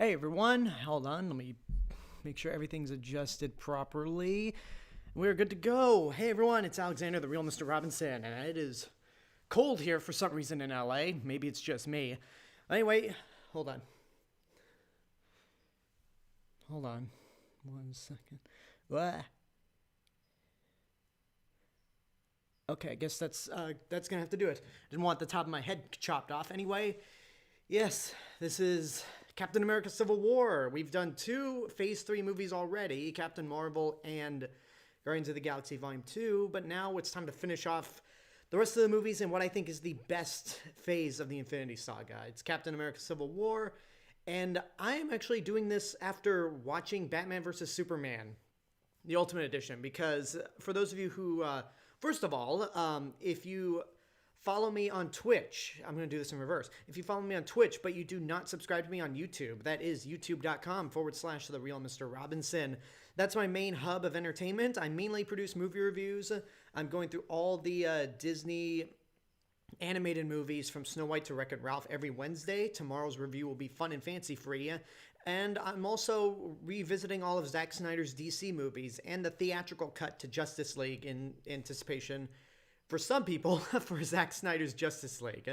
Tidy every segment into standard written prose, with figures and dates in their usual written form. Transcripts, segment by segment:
Hey everyone, hold on, let me make sure everything's adjusted properly. We're good to go. Hey everyone, it's Alexander, the real Mr. Robinson, and it is cold here for some reason in LA. Maybe it's just me. Anyway, hold on. Hold on. 1 second. What? Okay, I guess that's gonna have to do it. Didn't want the top of my head chopped off anyway. Yes, this is Captain America Civil War. We've done 2 Phase 3 movies already, Captain Marvel and Guardians of the Galaxy Volume 2, but now it's time to finish off the rest of the movies in what I think is the best phase of the Infinity Saga. It's Captain America Civil War, and I am actually doing this after watching Batman vs. Superman, the Ultimate Edition, because for those of you who, first of all, if you follow me on Twitch. I'm going to do this in reverse. If you follow me on Twitch, but you do not subscribe to me on YouTube, that is youtube.com/The Real Mr. Robinson. That's my main hub of entertainment. I mainly produce movie reviews. I'm going through all the Disney animated movies from Snow White to Wreck-It Ralph every Wednesday. Tomorrow's review will be fun and fancy free. And I'm also revisiting all of Zack Snyder's DC movies and the theatrical cut to Justice League in anticipation for some people, for Zack Snyder's Justice League.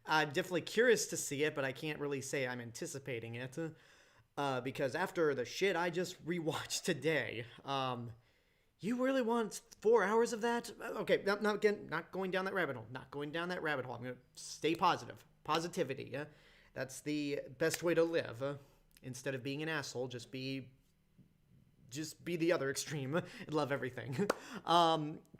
I'm definitely curious to see it, but I can't really say I'm anticipating it. Because after the shit I just rewatched today, you really want 4 hours of that? Okay, not going down that rabbit hole. Not going down that rabbit hole. I'm going to stay positive. Positivity. That's the best way to live. Instead of being an asshole, just be the other extreme and love everything.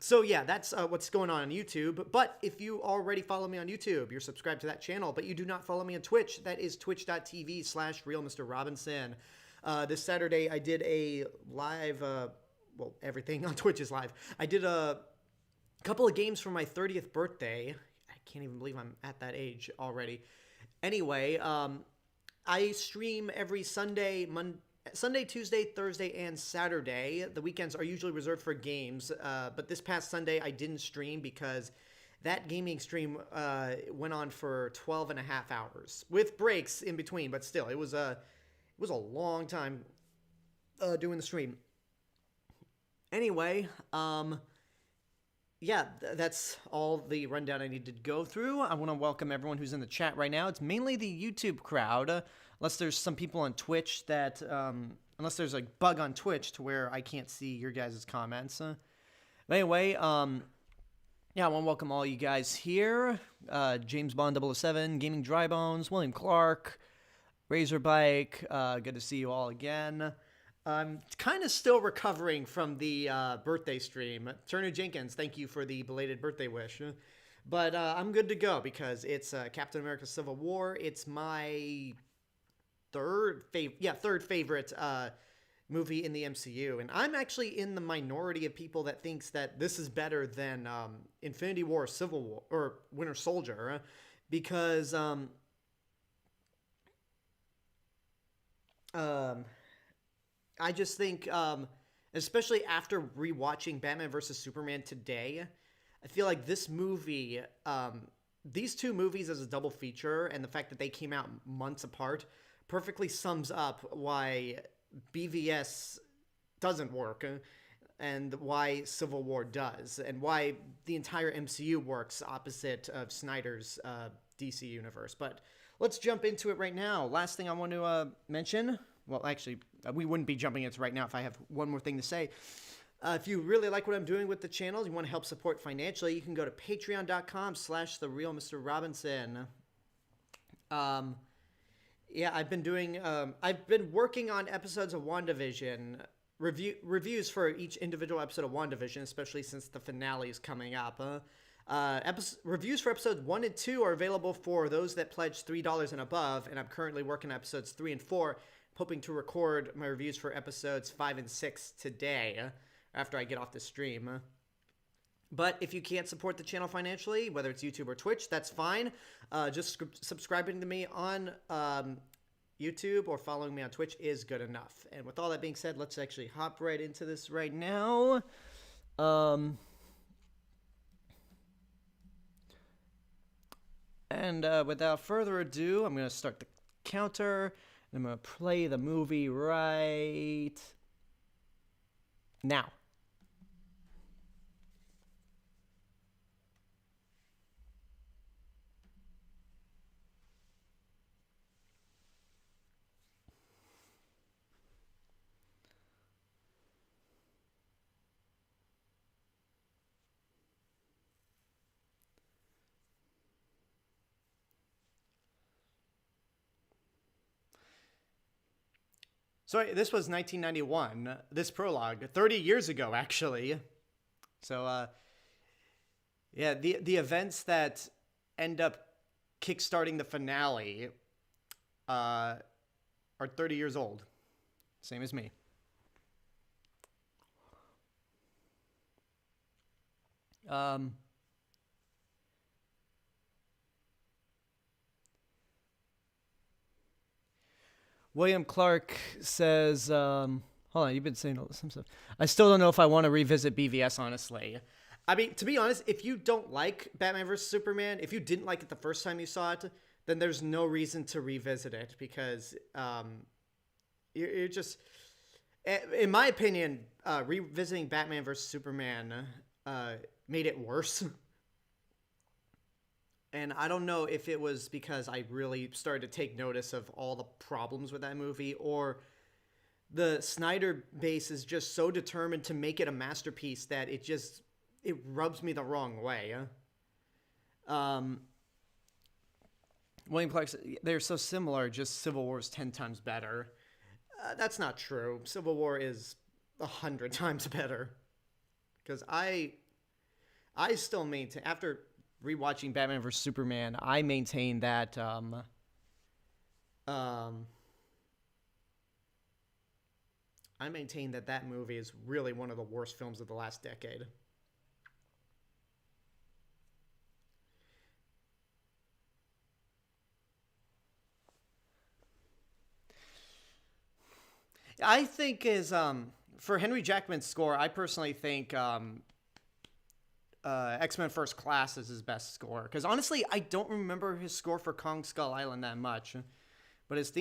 So yeah, that's what's going on YouTube. But if you already follow me on YouTube, you're subscribed to that channel, but you do not follow me on Twitch, that is twitch.tv/Real Mr. Robinson. This Saturday, I did a live, well, everything on Twitch is live. I did a couple of games for my 30th birthday. I can't even believe I'm at that age already. Anyway, I stream every Sunday, Tuesday, Thursday, and Saturday. The weekends are usually reserved for games, but this past Sunday I didn't stream because that gaming stream went on for 12 and a half hours with breaks in between, but still, it was a long time doing the stream. Anyway, yeah, that's all the rundown I need to go through. I want to welcome everyone who's in the chat right now. It's mainly the YouTube crowd, unless there's some people on Twitch that, unless there's a bug on Twitch to where I can't see your guys' comments. But anyway, yeah, I want to welcome all you guys here. James Bond 007, Gaming Drybones, William Clark, Razorbike, good to see you all again. I'm kind of still recovering from the birthday stream. Turner Jenkins, thank you for the belated birthday wish. But I'm good to go because it's Captain America Civil War. It's my third favorite movie in the MCU. And I'm actually in the minority of people that thinks that this is better than Infinity War, Civil War, or Winter Soldier. Because I just think, especially after rewatching Batman vs. Superman today, I feel like this movie, these 2 movies as a double feature, and the fact that they came out months apart, perfectly sums up why BVS doesn't work, and why Civil War does, and why the entire MCU works opposite of Snyder's DC universe. But let's jump into it right now. Last thing I want to mention... Well, actually, we wouldn't be jumping into right now if I have one more thing to say. If you really like what I'm doing with the channel, you want to help support financially, you can go to patreon.com/The Real Mr. Robinson. Yeah, I've been working on episodes of WandaVision, reviews for each individual episode of WandaVision, especially since the finale is coming up. Reviews for episodes 1 and 2 are available for those that pledge $3 and above, and I'm currently working on episodes 3 and 4. Hoping to record my reviews for episodes 5 and 6 today after I get off the stream. But if you can't support the channel financially, whether it's YouTube or Twitch, that's fine. Just subscribing to me on YouTube or following me on Twitch is good enough. And with all that being said, let's actually hop right into this right now. And without further ado, I'm going to start the counter. I'm going to play the movie right now. So this was 1991, this prologue, 30 years ago, actually. So, yeah, the events that end up kickstarting the finale are 30 years old. Same as me. William Clark says, hold on, you've been saying some stuff. I still don't know if I want to revisit BVS, honestly. I mean, to be honest, if you don't like Batman vs. Superman, if you didn't like it the first time you saw it, then there's no reason to revisit it because you're just, in my opinion, revisiting Batman vs. Superman made it worse. And I don't know if it was because I really started to take notice of all the problems with that movie, or the Snyder base is just so determined to make it a masterpiece that it rubs me the wrong way. William Clark said, they're so similar, just Civil War is 10 times better. That's not true. Civil War is 100 times better. Because I still maintain, after rewatching Batman vs. Superman, I maintain that that movie is really one of the worst films of the last decade. I think for Henry Jackman's score, I personally think X-Men First Class is his best score, because honestly I don't remember his score for Kong Skull Island that much, but his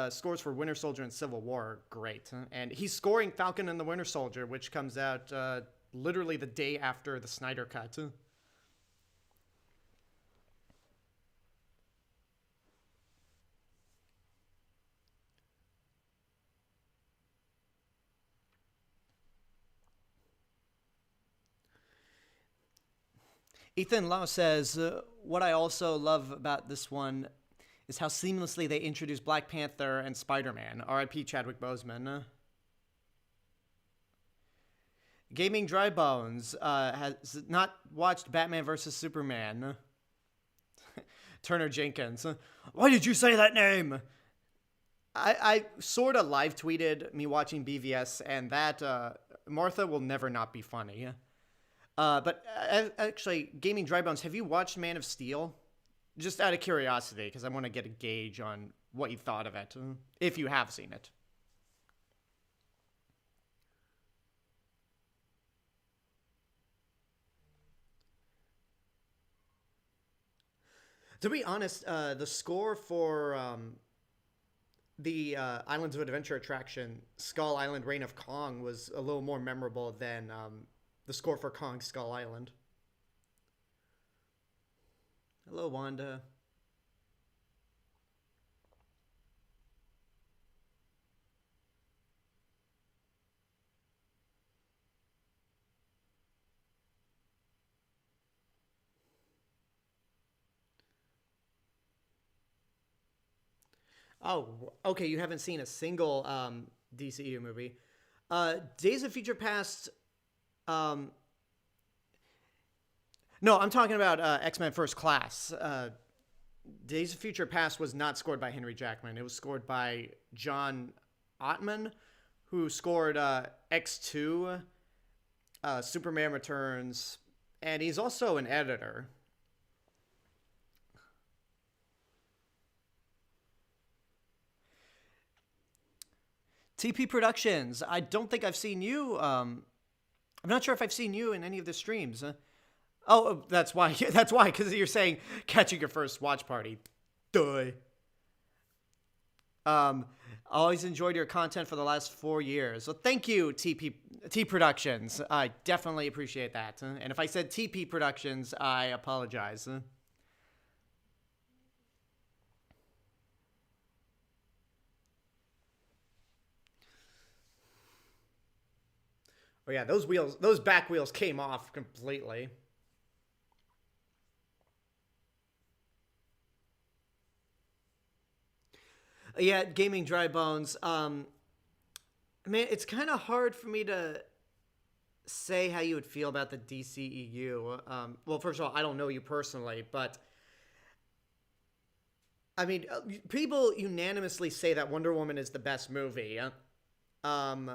scores for Winter Soldier and Civil War are great, and he's scoring Falcon and the Winter Soldier, which comes out literally the day after the Snyder Cut. Ethan Lau says, what I also love about this one is how seamlessly they introduce Black Panther and Spider-Man. R.I.P. Chadwick Boseman. Gaming Dry Bones has not watched Batman vs. Superman. Turner Jenkins. Why did you say that name? I sort of live tweeted me watching BVS, and that Martha will never not be funny. But actually, Gaming Dry Bones, have you watched Man of Steel? Just out of curiosity, because I want to get a gauge on what you thought of it, if you have seen it. To be honest, the score for the Islands of Adventure attraction, Skull Island Reign of Kong, was a little more memorable than the score for Kong Skull Island. Hello, Wanda. Oh, okay, you haven't seen a single DCEU movie. Days of Future Past... no, I'm talking about X-Men First Class. Days of Future Past was not scored by Henry Jackman. It was scored by John Ottman, who scored X2, Superman Returns, and he's also an editor. TP Productions. I don't think I've seen you. I'm not sure if I've seen you in any of the streams. Oh, that's why. That's why, because you're saying catching your first watch party. Duh. Um, always enjoyed your content for the last 4 years. So thank you, T Productions. I definitely appreciate that. And if I said TP Productions, I apologize. Oh yeah, those back wheels came off completely. Yeah, gaming dry bones. Man, it's kind of hard for me to say how you would feel about the DCEU. Well, first of all, I don't know you personally, but I mean, people unanimously say that Wonder Woman is the best movie. Um,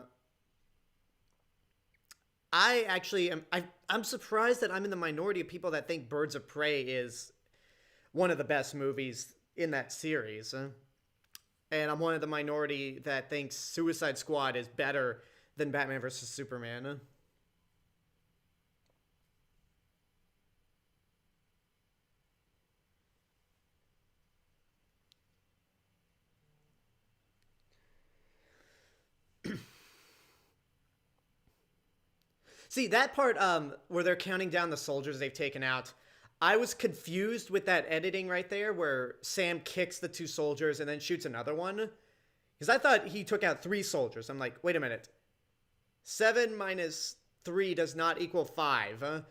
I actually am. I'm surprised that I'm in the minority of people that think Birds of Prey is one of the best movies in that series. And I'm one of the minority that thinks Suicide Squad is better than Batman vs Superman. See that part where they're counting down the soldiers they've taken out. I was confused with that editing right there where Sam kicks the two soldiers and then shoots another one. Because I thought he took out three soldiers. I'm like, wait a minute. 7 minus 3 does not equal 5.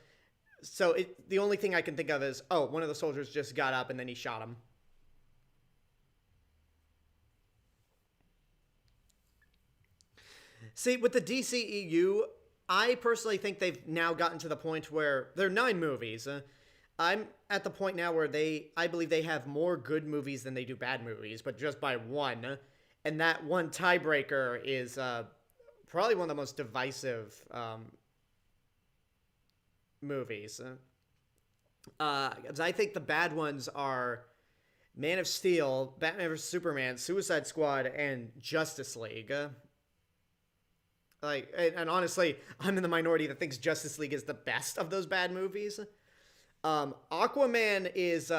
So the only thing I can think of is, oh, one of the soldiers just got up and then he shot him. See, with the DCEU, I personally think they've now gotten to the point where there are 9 movies. I'm at the point now where I believe they have more good movies than they do bad movies, but just by one. And that one tiebreaker is probably one of the most divisive movies. 'Cause I think the bad ones are Man of Steel, Batman vs Superman, Suicide Squad, and Justice League. Like, and honestly, I'm in the minority that thinks Justice League is the best of those bad movies. Aquaman is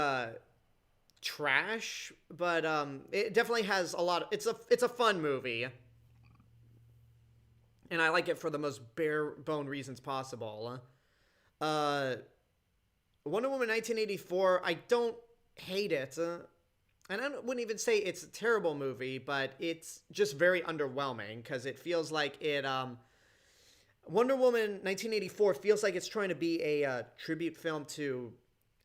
trash, but it definitely has a lot. It's a fun movie, and I like it for the most bare bone reasons possible. Uh, Wonder Woman 1984. I don't hate it, and wouldn't even say it's a terrible movie, but it's just very underwhelming because it feels like it. Wonder Woman 1984 feels like it's trying to be a tribute film to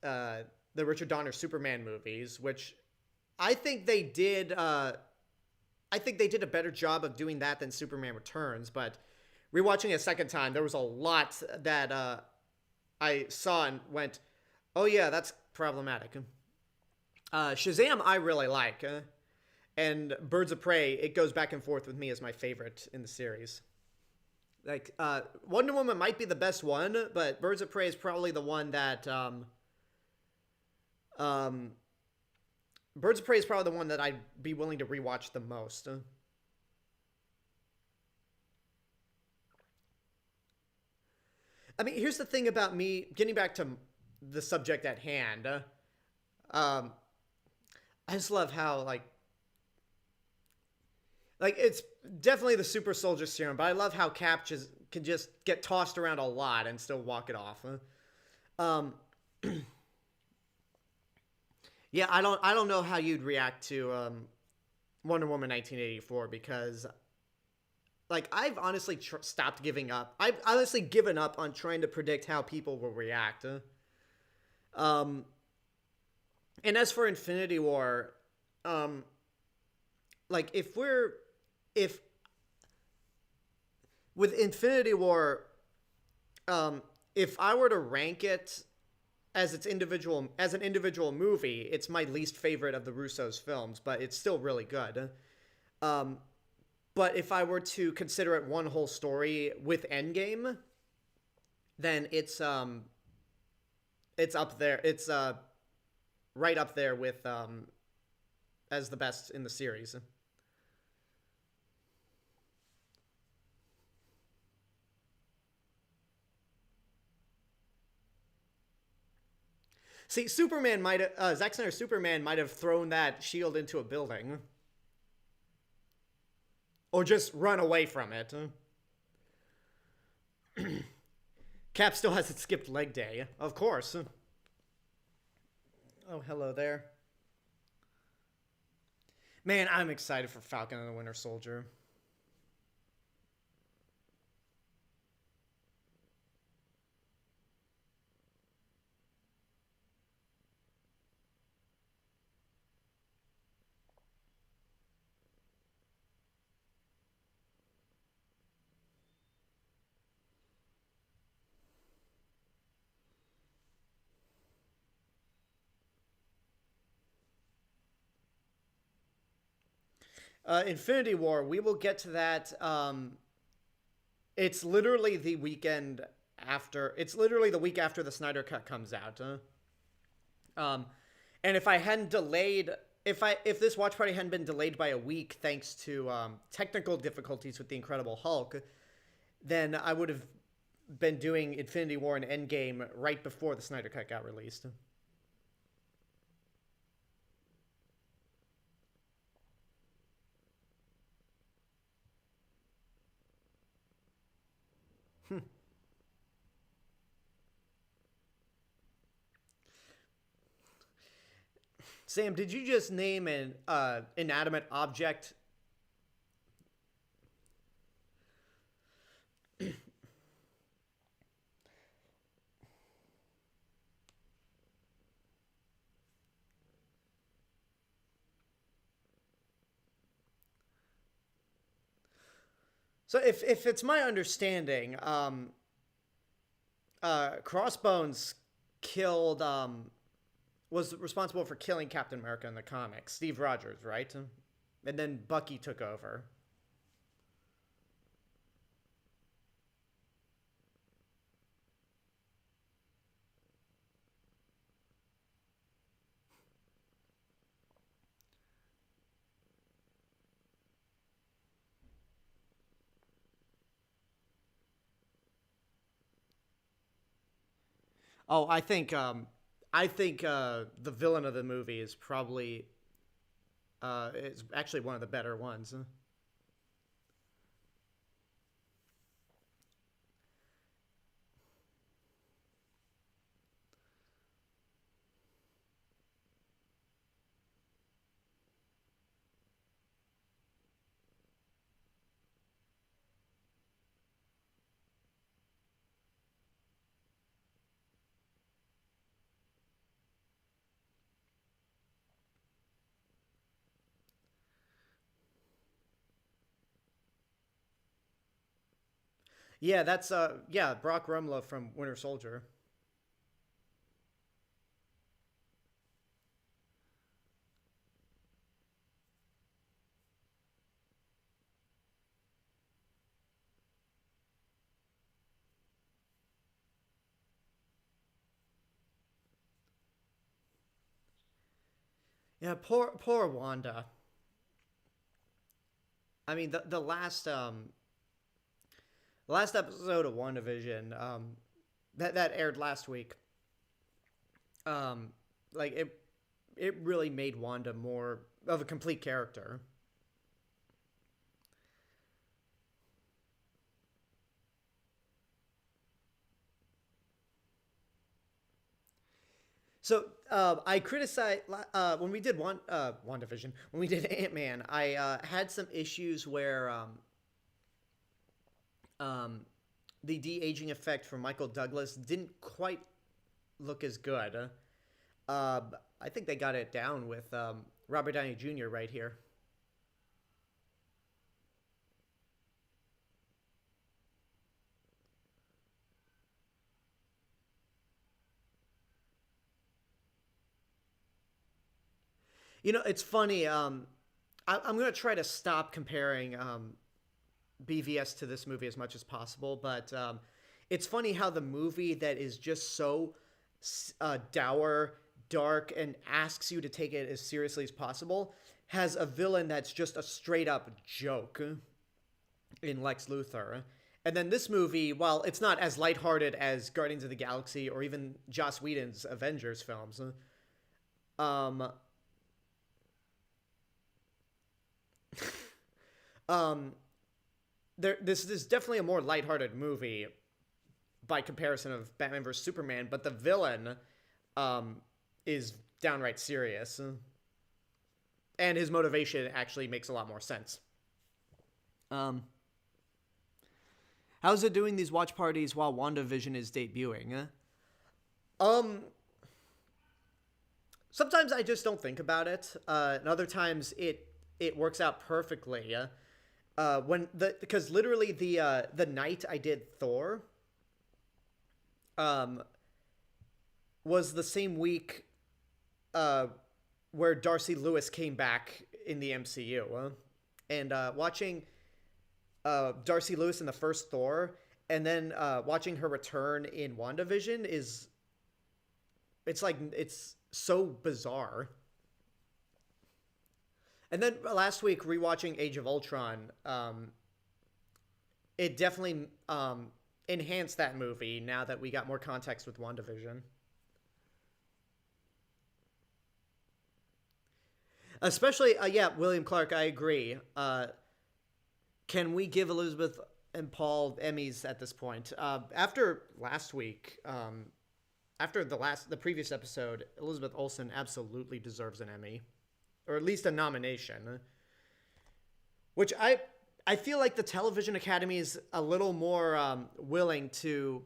the Richard Donner Superman movies, which I think they did. I think they did a better job of doing that than Superman Returns. But rewatching it a second time, there was a lot that I saw and went, "Oh yeah, that's problematic." Shazam, I really like, and Birds of Prey, it goes back and forth with me as my favorite in the series. Like Wonder Woman might be the best one, but Birds of Prey is probably the one that um, Birds of Prey is probably the one that I'd be willing to rewatch the most. I mean, here's the thing about me getting back to the subject at hand. Um, I just love how like it's definitely the super soldier serum, but I love how Cap can just get tossed around a lot and still walk it off. Um, yeah, I don't know how you'd react to Wonder Woman 1984 because like I've honestly stopped giving up. I've honestly given up on trying to predict how people will react. Um, and as for Infinity War, um, like if with Infinity War, if I were to rank it as an individual movie, it's my least favorite of the Russo's films, but it's still really good. Um, but if I were to consider it one whole story with Endgame, then it's up there. It's right up there with as the best in the series. See, Superman might have Zack Snyder's Superman might have thrown that shield into a building. Or just run away from it. Cap still hasn't skipped leg day. Of course. Oh, hello there. Man, I'm excited for Falcon and the Winter Soldier. Infinity War, we will get to that. It's literally the weekend after. It's literally the week after the Snyder Cut comes out. Um, and if I hadn't delayed, if this watch party hadn't been delayed by a week thanks to technical difficulties with the Incredible Hulk, then I would have been doing Infinity War and Endgame right before the Snyder Cut got released. Sam, did you just name an inanimate object? So if it's my understanding, Crossbones killed was responsible for killing Captain America in the comics. Steve Rogers, right? And then Bucky took over. Oh, I think the villain of the movie is probably is actually one of the better ones. Yeah, that's yeah, Brock Rumlow from Winter Soldier. Yeah, poor Wanda. I mean, the last episode of WandaVision that aired last week, um like it really made Wanda more of a complete character. So I criticized when we did WandaVision, when we did Ant Man. I had some issues where um, the de aging effect for Michael Douglas didn't quite look as good. Uh, I think they got it down with Robert Downey Jr. right here. You know, it's funny. I'm going to try to stop comparing BVS to this movie as much as possible, but it's funny how the movie that is just so dour, dark, and asks you to take it as seriously as possible has a villain that's just a straight up joke in Lex Luthor. And then this movie, while it's not as lighthearted as Guardians of the Galaxy or even Joss Whedon's Avengers films, um, This is definitely a more lighthearted movie by comparison of Batman vs Superman, but the villain is downright serious, and his motivation actually makes a lot more sense. How's it doing these watch parties while WandaVision is debuting? Sometimes I just don't think about it. And other times it works out perfectly. Because literally the night I did Thor, was the same week, where Darcy Lewis came back in the MCU, and watching Darcy Lewis in the first Thor, and then watching her return in WandaVision it's so bizarre. And then last week, rewatching Age of Ultron, it definitely enhanced that movie now that we got more context with WandaVision. Especially, William Clark, I agree. Can we give Elizabeth and Paul Emmys at this point? After last week, after the previous episode, Elizabeth Olsen absolutely deserves an Emmy, or at least a nomination. Which I feel like the Television Academy is a little more willing to,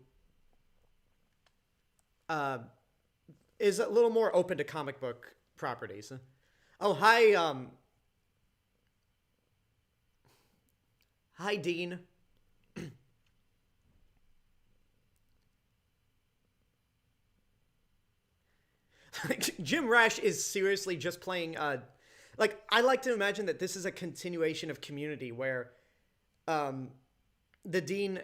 is a little more open to comic book properties. Oh, hi, hi, Dean. Jim Rash is seriously just playing, I like to imagine that this is a continuation of Community, where the dean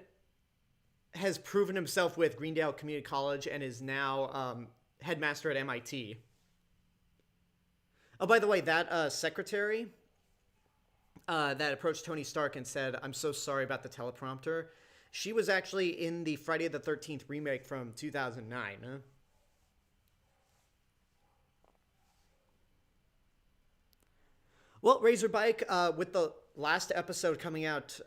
has proven himself with Greendale Community College and is now headmaster at MIT. Oh, by the way, that secretary that approached Tony Stark and said, "I'm so sorry about the teleprompter," she was actually in the Friday the 13th remake from 2009. Well, Razorbike, with the last episode coming out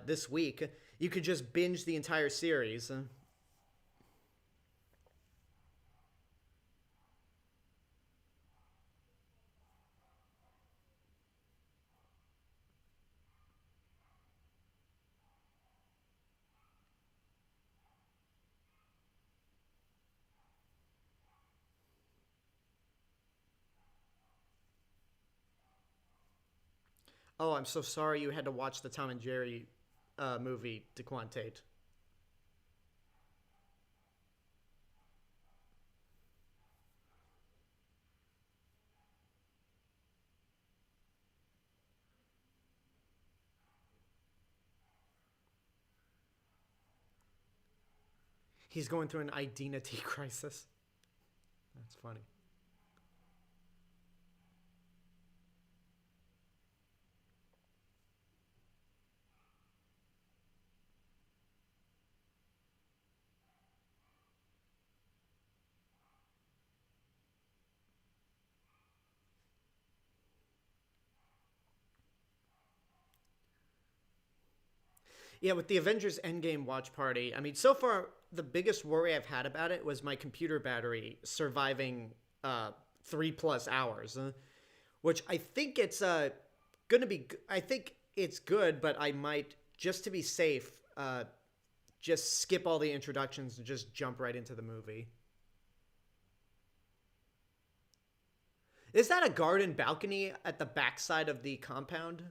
this week, you could just binge the entire series. Oh, I'm so sorry you had to watch the Tom and Jerry movie, DeQuantate. He's going through an identity crisis. That's funny. Yeah, with the Avengers Endgame watch party, I mean, so far, the biggest worry I've had about it was my computer battery surviving 3+ hours, which I think it's going to be, I think it's good, but I might, just to be safe, just skip all the introductions and just jump right into the movie. Is that a garden balcony at the backside of the compound?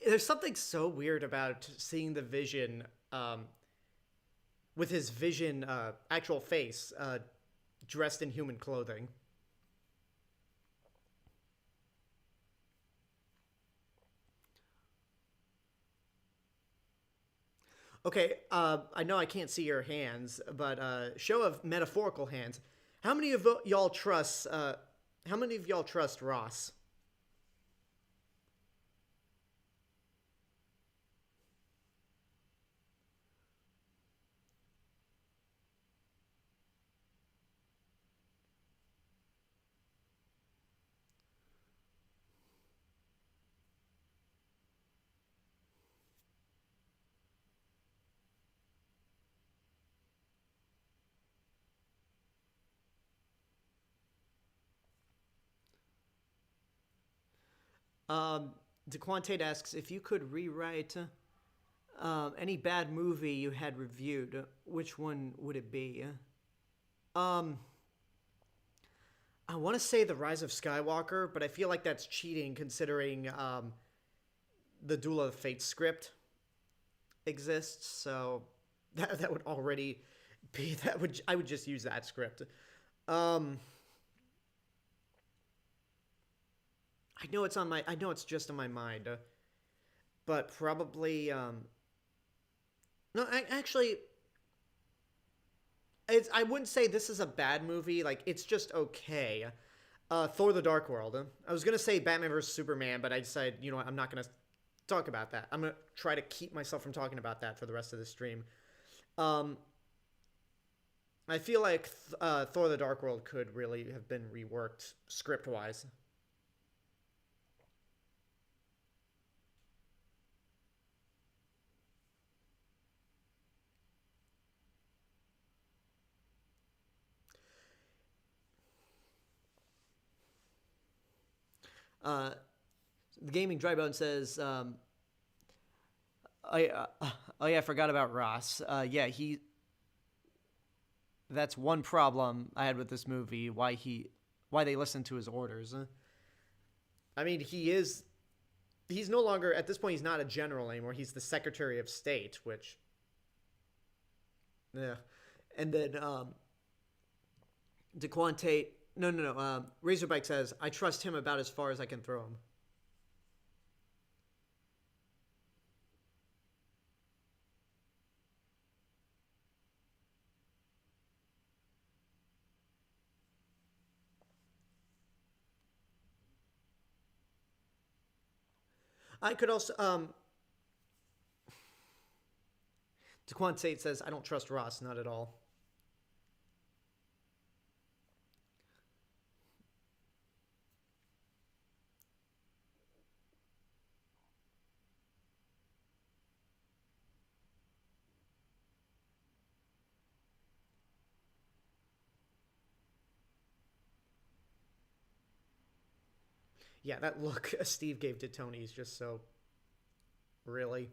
There's something so weird about seeing the Vision um, with his Vision actual face dressed in human clothing. Okay, I know I can't see your hands, but show of metaphorical hands. How many of y'all trust? How many of y'all trust Ross? Um, DeQuantate asks if you could rewrite any bad movie you had reviewed, which one would it be? Um, I want to say The Rise of Skywalker, but I feel like that's cheating considering the Duel of Fate script exists. So that would already be that would I would just use that script. Um, I know it's just on my mind, but probably no. Actually, I wouldn't say this is a bad movie. Like it's just okay. Thor: The Dark World. I was gonna say Batman vs Superman, but I decided you know what, I'm not gonna talk about that. I'm gonna try to keep myself from talking about that for the rest of the stream. Um, I feel like Thor: The Dark World could really have been reworked script wise. Uh, the gaming dry bone says, "I oh yeah, I forgot about Ross. Yeah, he. That's one problem I had with this movie. Why they listened to his orders. I mean, he's no longer at this point. He's not a general anymore. He's the Secretary of State, which yeah. And then DeQuantate. No, no, no. Razorbike says, I trust him about as far as I can throw him. I could also DeQuantate says, I don't trust Ross, not at all. Yeah, that look Steve gave to Tony is just so really.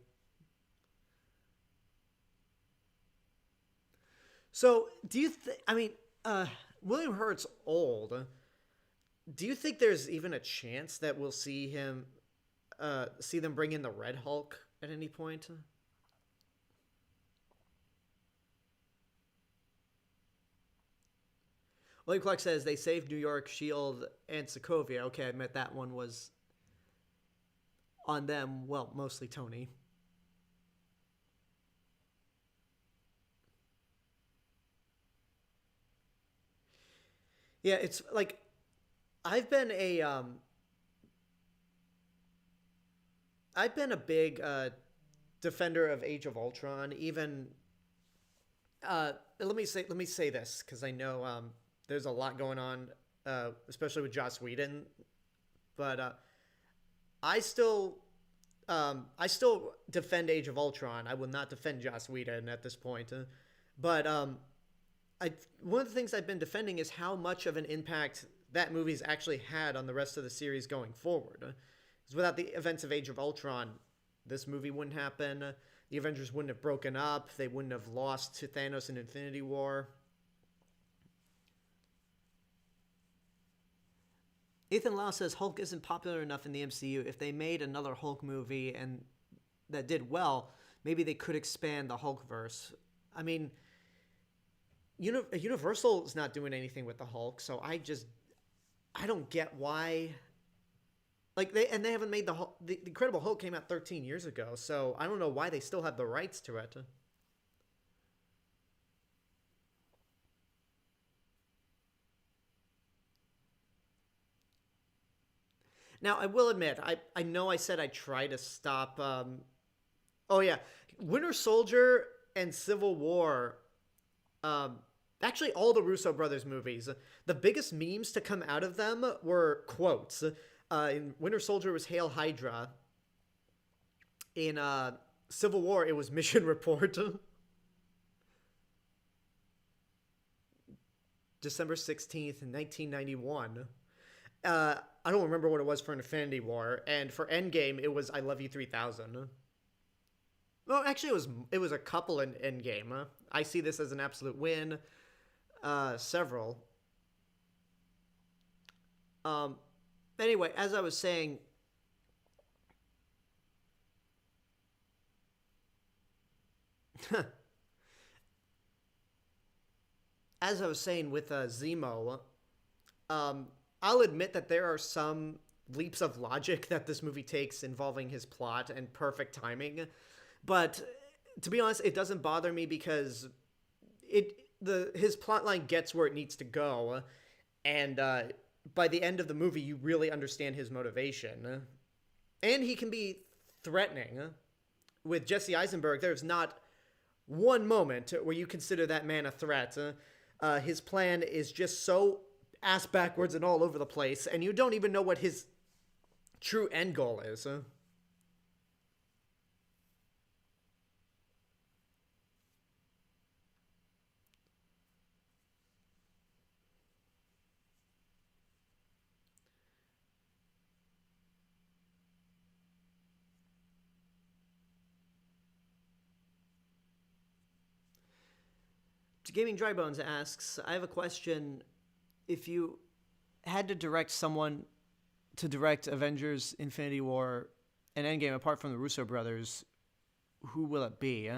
So, do you think? I mean, William Hurt's old. Do you think there's even a chance that we'll see him, see them bring in the Red Hulk at any point? William Clark says they saved New York, Shield, and Sokovia. Okay, I admit that one was on them. Well, mostly Tony. Yeah, it's like I've been a I've been a big defender of Age of Ultron. Even let me say this because I know there's a lot going on, especially with Joss Whedon. But I still defend Age of Ultron. I will not defend Joss Whedon at this point. But I one of the things I've been defending is how much of an impact that movie's actually had on the rest of the series going forward. Because without the events of Age of Ultron, this movie wouldn't happen. The Avengers wouldn't have broken up. They wouldn't have lost to Thanos in Infinity War. Ethan Lau says Hulk isn't popular enough in the MCU. If they made another Hulk movie and that did well, maybe they could expand the Hulkverse. I mean, Universal is not doing anything with the Hulk, so I don't get why. Like they haven't made the Incredible Hulk came out 13 years ago, so I don't know why they still have the rights to it. Now, I will admit, I know I said I'd try to stop. Oh, yeah. Winter Soldier and Civil War. Actually, all the Russo brothers movies. The biggest memes to come out of them were quotes. In Winter Soldier, it was Hail Hydra. In Civil War, it was Mission Report. December 16th, 1991. I don't remember what it was for Infinity War, and for Endgame, it was I Love You 3000. Well, actually, it was a couple in Endgame. I see this as an absolute win. Several. Anyway, as I was saying, with Zemo, I'll admit that there are some leaps of logic that this movie takes involving his plot and perfect timing. But to be honest, it doesn't bother me because his plotline gets where it needs to go, and by the end of the movie, you really understand his motivation, and he can be threatening. With Jesse Eisenberg, there's not one moment where you consider that man a threat. His plan is just so ass backwards and all over the place, and you don't even know what his true end goal is. Gaming Drybones asks, I have a question. If you had to direct someone to direct Avengers, Infinity War, and Endgame apart from the Russo brothers, who will it be?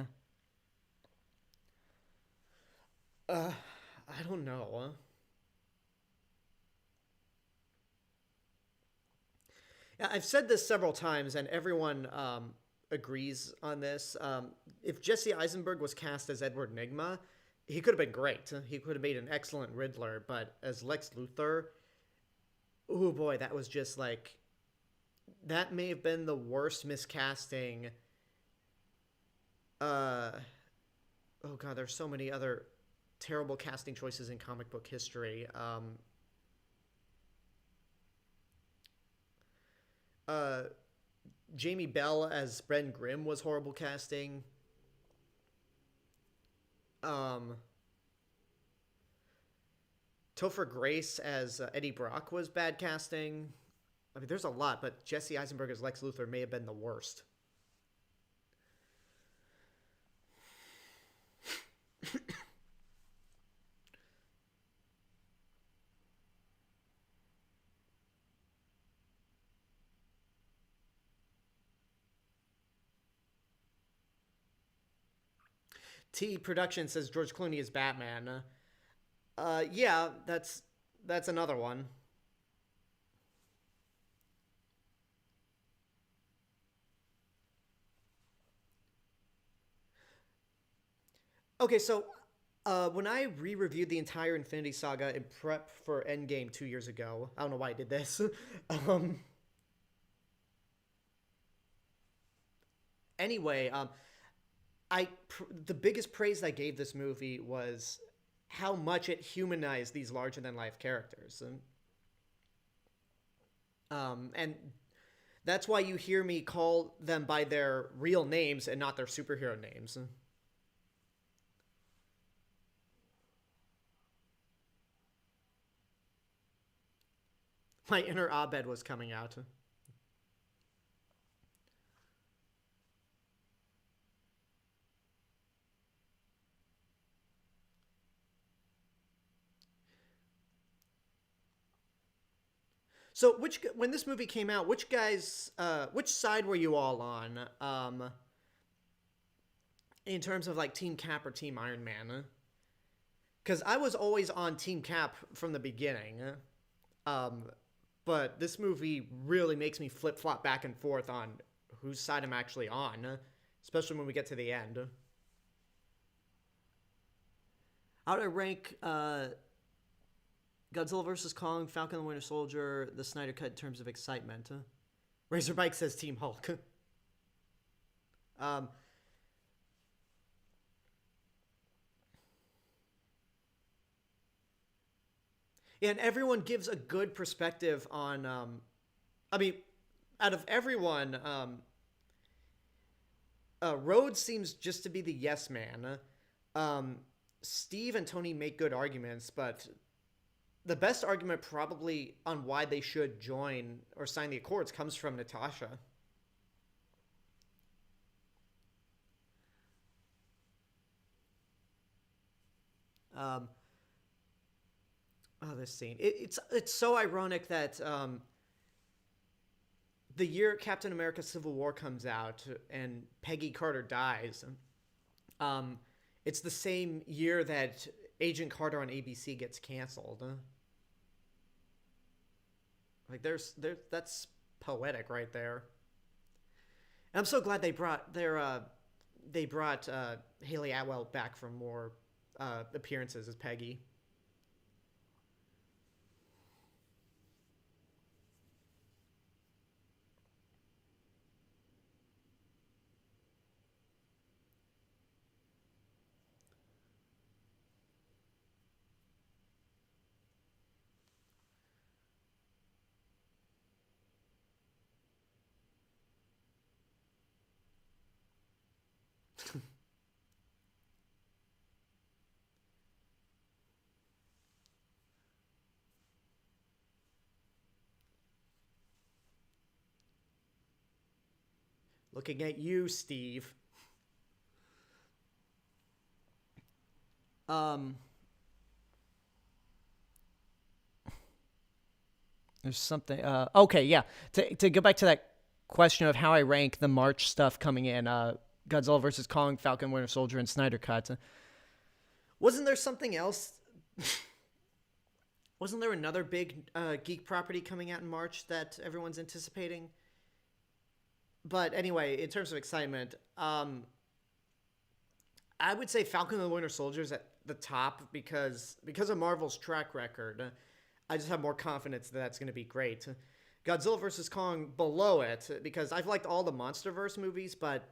I don't know. Yeah, I've said this several times, and everyone agrees on this. If Jesse Eisenberg was cast as Edward Nygma, he could have been great. He could have made an excellent Riddler, but as Lex Luthor, oh boy, that was just like, that may have been the worst miscasting. Oh god, there's so many other terrible casting choices in comic book history. Jamie Bell as Ben Grimm was horrible casting. Topher Grace as Eddie Brock was bad casting. I mean, there's a lot, but Jesse Eisenberg as Lex Luthor may have been the worst. T Production says George Clooney is Batman. Yeah, that's another one. Okay, so when I re-reviewed the entire Infinity Saga in prep for Endgame 2 years ago, I don't know why I did this. Anyway, the biggest praise I gave this movie was how much it humanized these larger than life characters, and that's why you hear me call them by their real names and not their superhero names. My inner Abed was coming out. So, when this movie came out, which side were you all on? In terms of like Team Cap or Team Iron Man? Because I was always on Team Cap from the beginning. Um, but this movie really makes me flip flop back and forth on whose side I'm actually on, especially when we get to the end. How do I rank Godzilla vs. Kong, Falcon and the Winter Soldier, the Snyder Cut in terms of excitement? Razorbike says Team Hulk. um, and everyone gives a good perspective on. I mean, out of everyone, Rhodes seems just to be the yes man. Steve and Tony make good arguments, but the best argument probably on why they should join or sign the Accords comes from Natasha. Um, this scene. It's so ironic that the year Captain America Civil War comes out and Peggy Carter dies, it's the same year that Agent Carter on ABC gets canceled. Like that's poetic right there. And I'm so glad they brought Haley Atwell back for more appearances as Peggy. Looking at you, Steve. Um, there's something. Okay, yeah. To go back to that question of how I rank the March stuff coming in, Godzilla vs. Kong, Falcon, Winter Soldier, and Snyder Cut. Wasn't there something else? Wasn't there another big geek property coming out in March that everyone's anticipating? But anyway, in terms of excitement, I would say Falcon and the Winter Soldier is at the top because of Marvel's track record. I just have more confidence that that's going to be great. Godzilla vs. Kong below it because I've liked all the MonsterVerse movies, but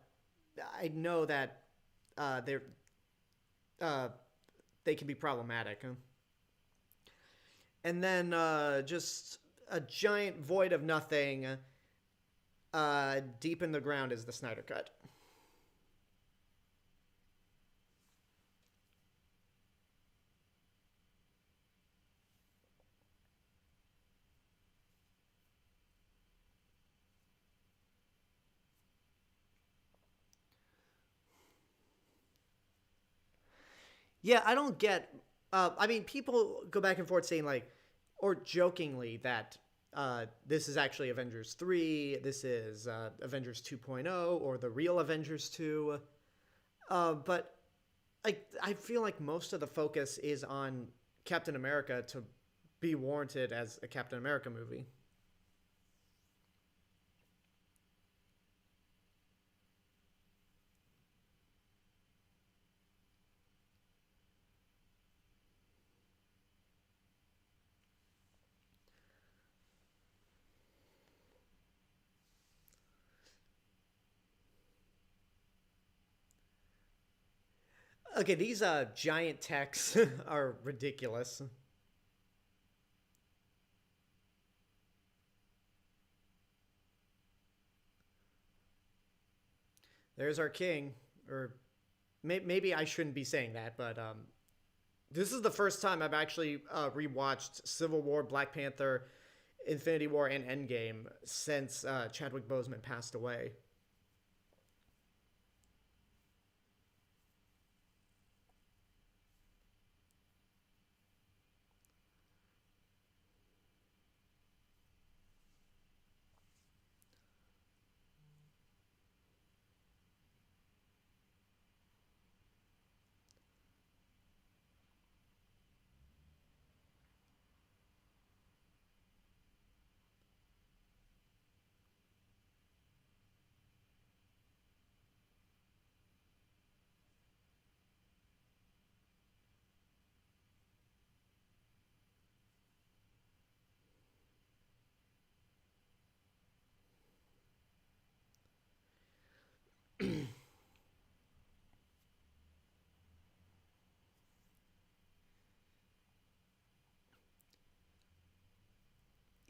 I know that they can be problematic. And then just a giant void of nothing deep in the ground is the Snyder Cut. Yeah, I don't get. I mean, people go back and forth saying like, or jokingly that this is actually Avengers 3, this is Avengers 2.0, or the real Avengers 2. But I feel like most of the focus is on Captain America to be warranted as a Captain America movie. Okay, these giant techs are ridiculous. There's our king, or maybe I shouldn't be saying that, but this is the first time I've actually rewatched Civil War, Black Panther, Infinity War, and Endgame since Chadwick Boseman passed away.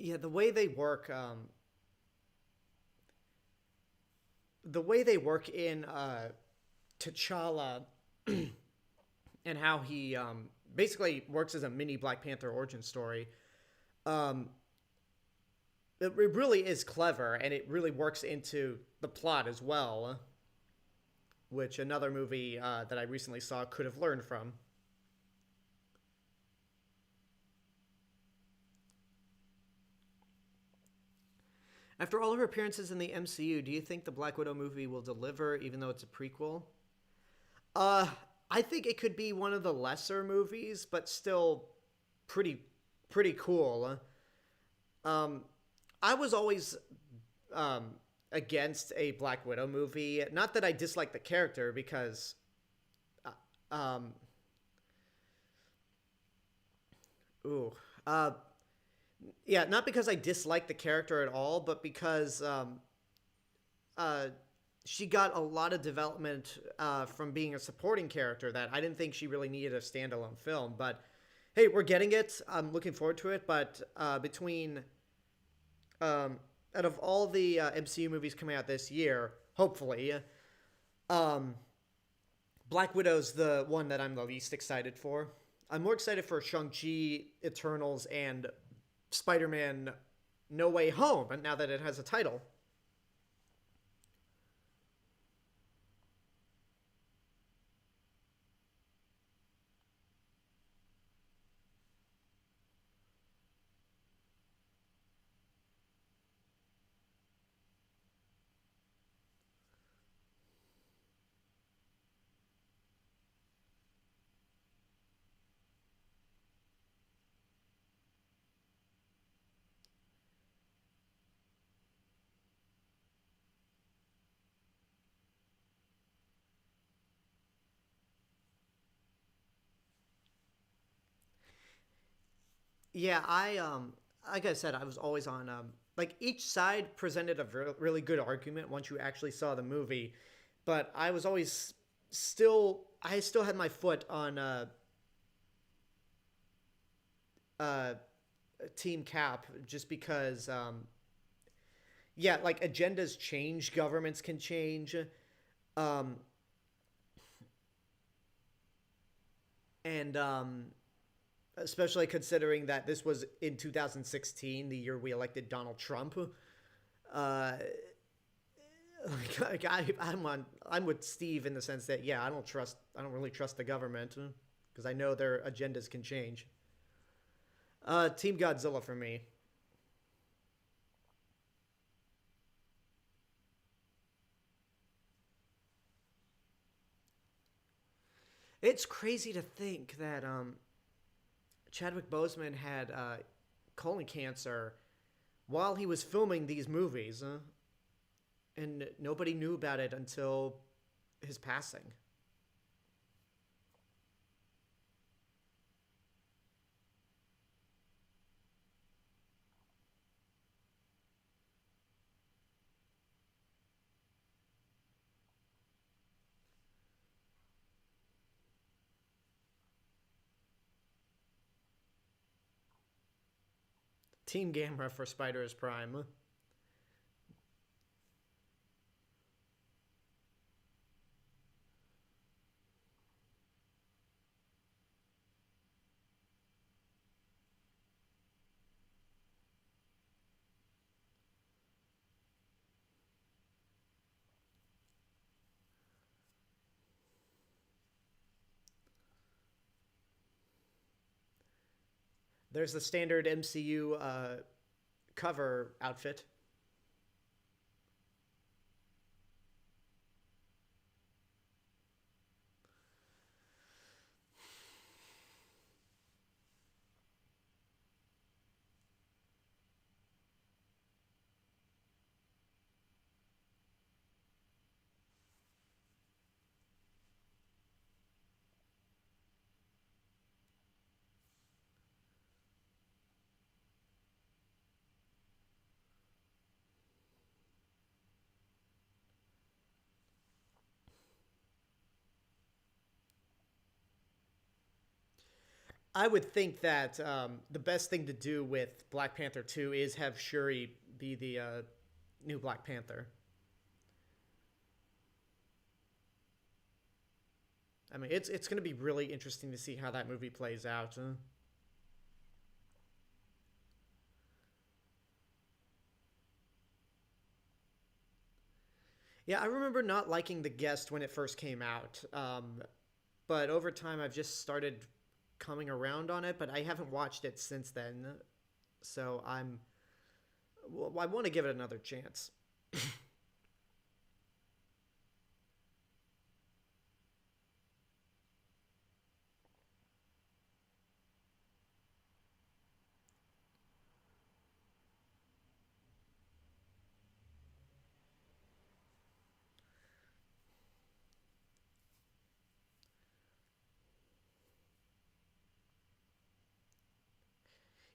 yeah, the way they work in T'Challa and how he basically works as a mini Black Panther origin story. Um, it really is clever, and it really works into the plot as well, which another movie that I recently saw could have learned from. After all her appearances in the MCU, do you think the Black Widow movie will deliver, even though it's a prequel? Uh, I think it could be one of the lesser movies, but still pretty pretty cool. Um, I was always um, against a Black Widow movie. Not that I dislike the character, because um, ooh, uh, yeah, not because I dislike the character at all, but because uh, she got a lot of development from being a supporting character that I didn't think she really needed a standalone film. But hey, we're getting it. I'm looking forward to it. But between out of all the MCU movies coming out this year, hopefully, um, Black Widow's the one that I'm the least excited for. I'm more excited for Shang-Chi, Eternals, and Spider-Man No Way Home, now that it has a title. Yeah, like I said, I was always on like each side presented a really good argument once you actually saw the movie, but I was always I still had my foot on uh Team Cap, just because yeah, like agendas change, governments can change. Um and especially considering that this was in 2016, the year we elected Donald Trump. Uh, I'm with Steve in the sense that, yeah, I don't really trust the government, because I know their agendas can change. Team Godzilla for me. It's crazy to think that Chadwick Boseman had colon cancer while he was filming these movies, and nobody knew about it until his passing. Team Gamera for Spider's Prime. There's the standard MCU cover outfit. I would think that the best thing to do with Black Panther 2 is have Shuri be the new Black Panther. I mean, it's going to be really interesting to see how that movie plays out. Yeah, I remember not liking The Guest when it first came out, but over time I've just started coming around on it. But I haven't watched it since then, so well, I want to give it another chance.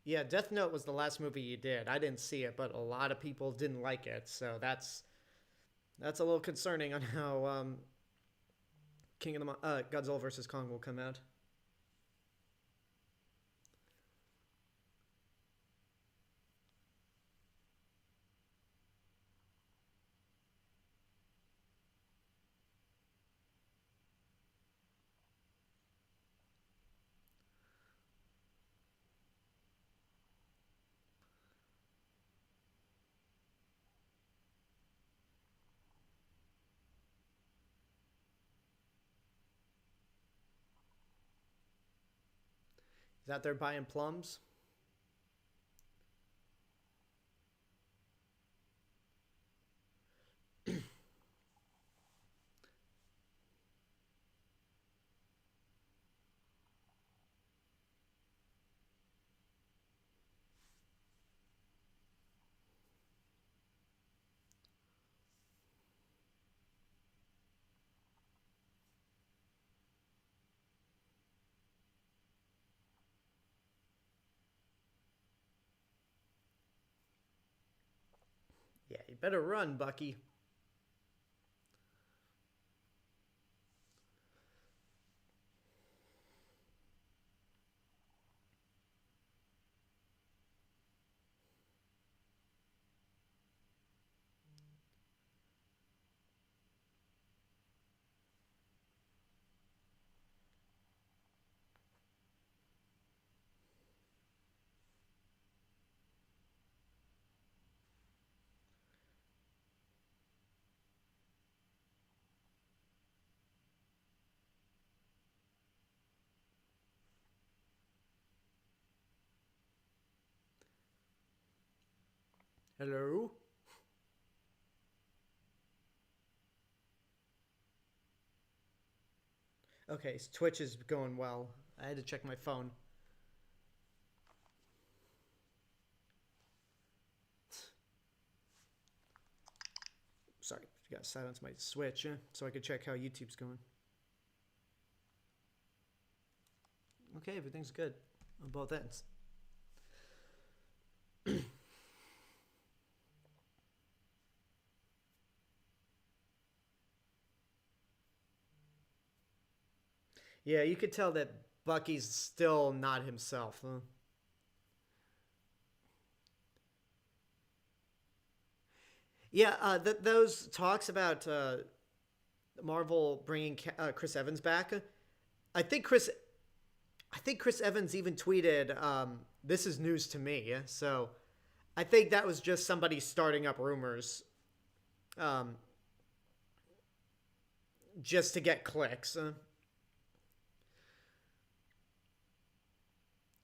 Yeah, Death Note was the last movie you did. I didn't see it, but a lot of people didn't like it, so that's a little concerning on how King of the Godzilla versus Kong will come out. He's out there buying plums. Yeah, you better run, Bucky. Hello? Okay, so Twitch is going well. I had to check my phone. Sorry, got to silence my Switch so I could check how YouTube's going. Okay, everything's good on both ends. Yeah, you could tell that Bucky's still not himself. Huh? Yeah, those talks about Marvel bringing Chris Evans back. I think Chris, I think Chris Evans even tweeted, "This is news to me." So, I think that was just somebody starting up rumors, um, just to get clicks.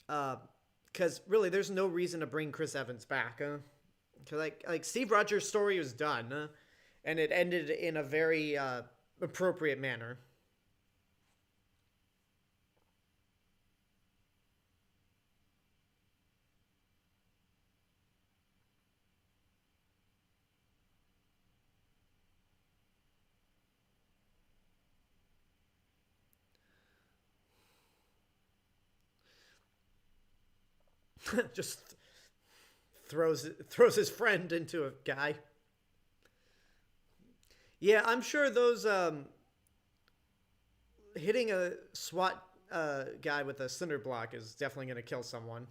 Because really, there's no reason to bring Chris Evans back. Cause like Steve Rogers' story was done, and it ended in a very appropriate manner. Just throws his friend into a guy. Yeah, I'm sure those hitting a SWAT guy with a cinder block is definitely going to kill someone.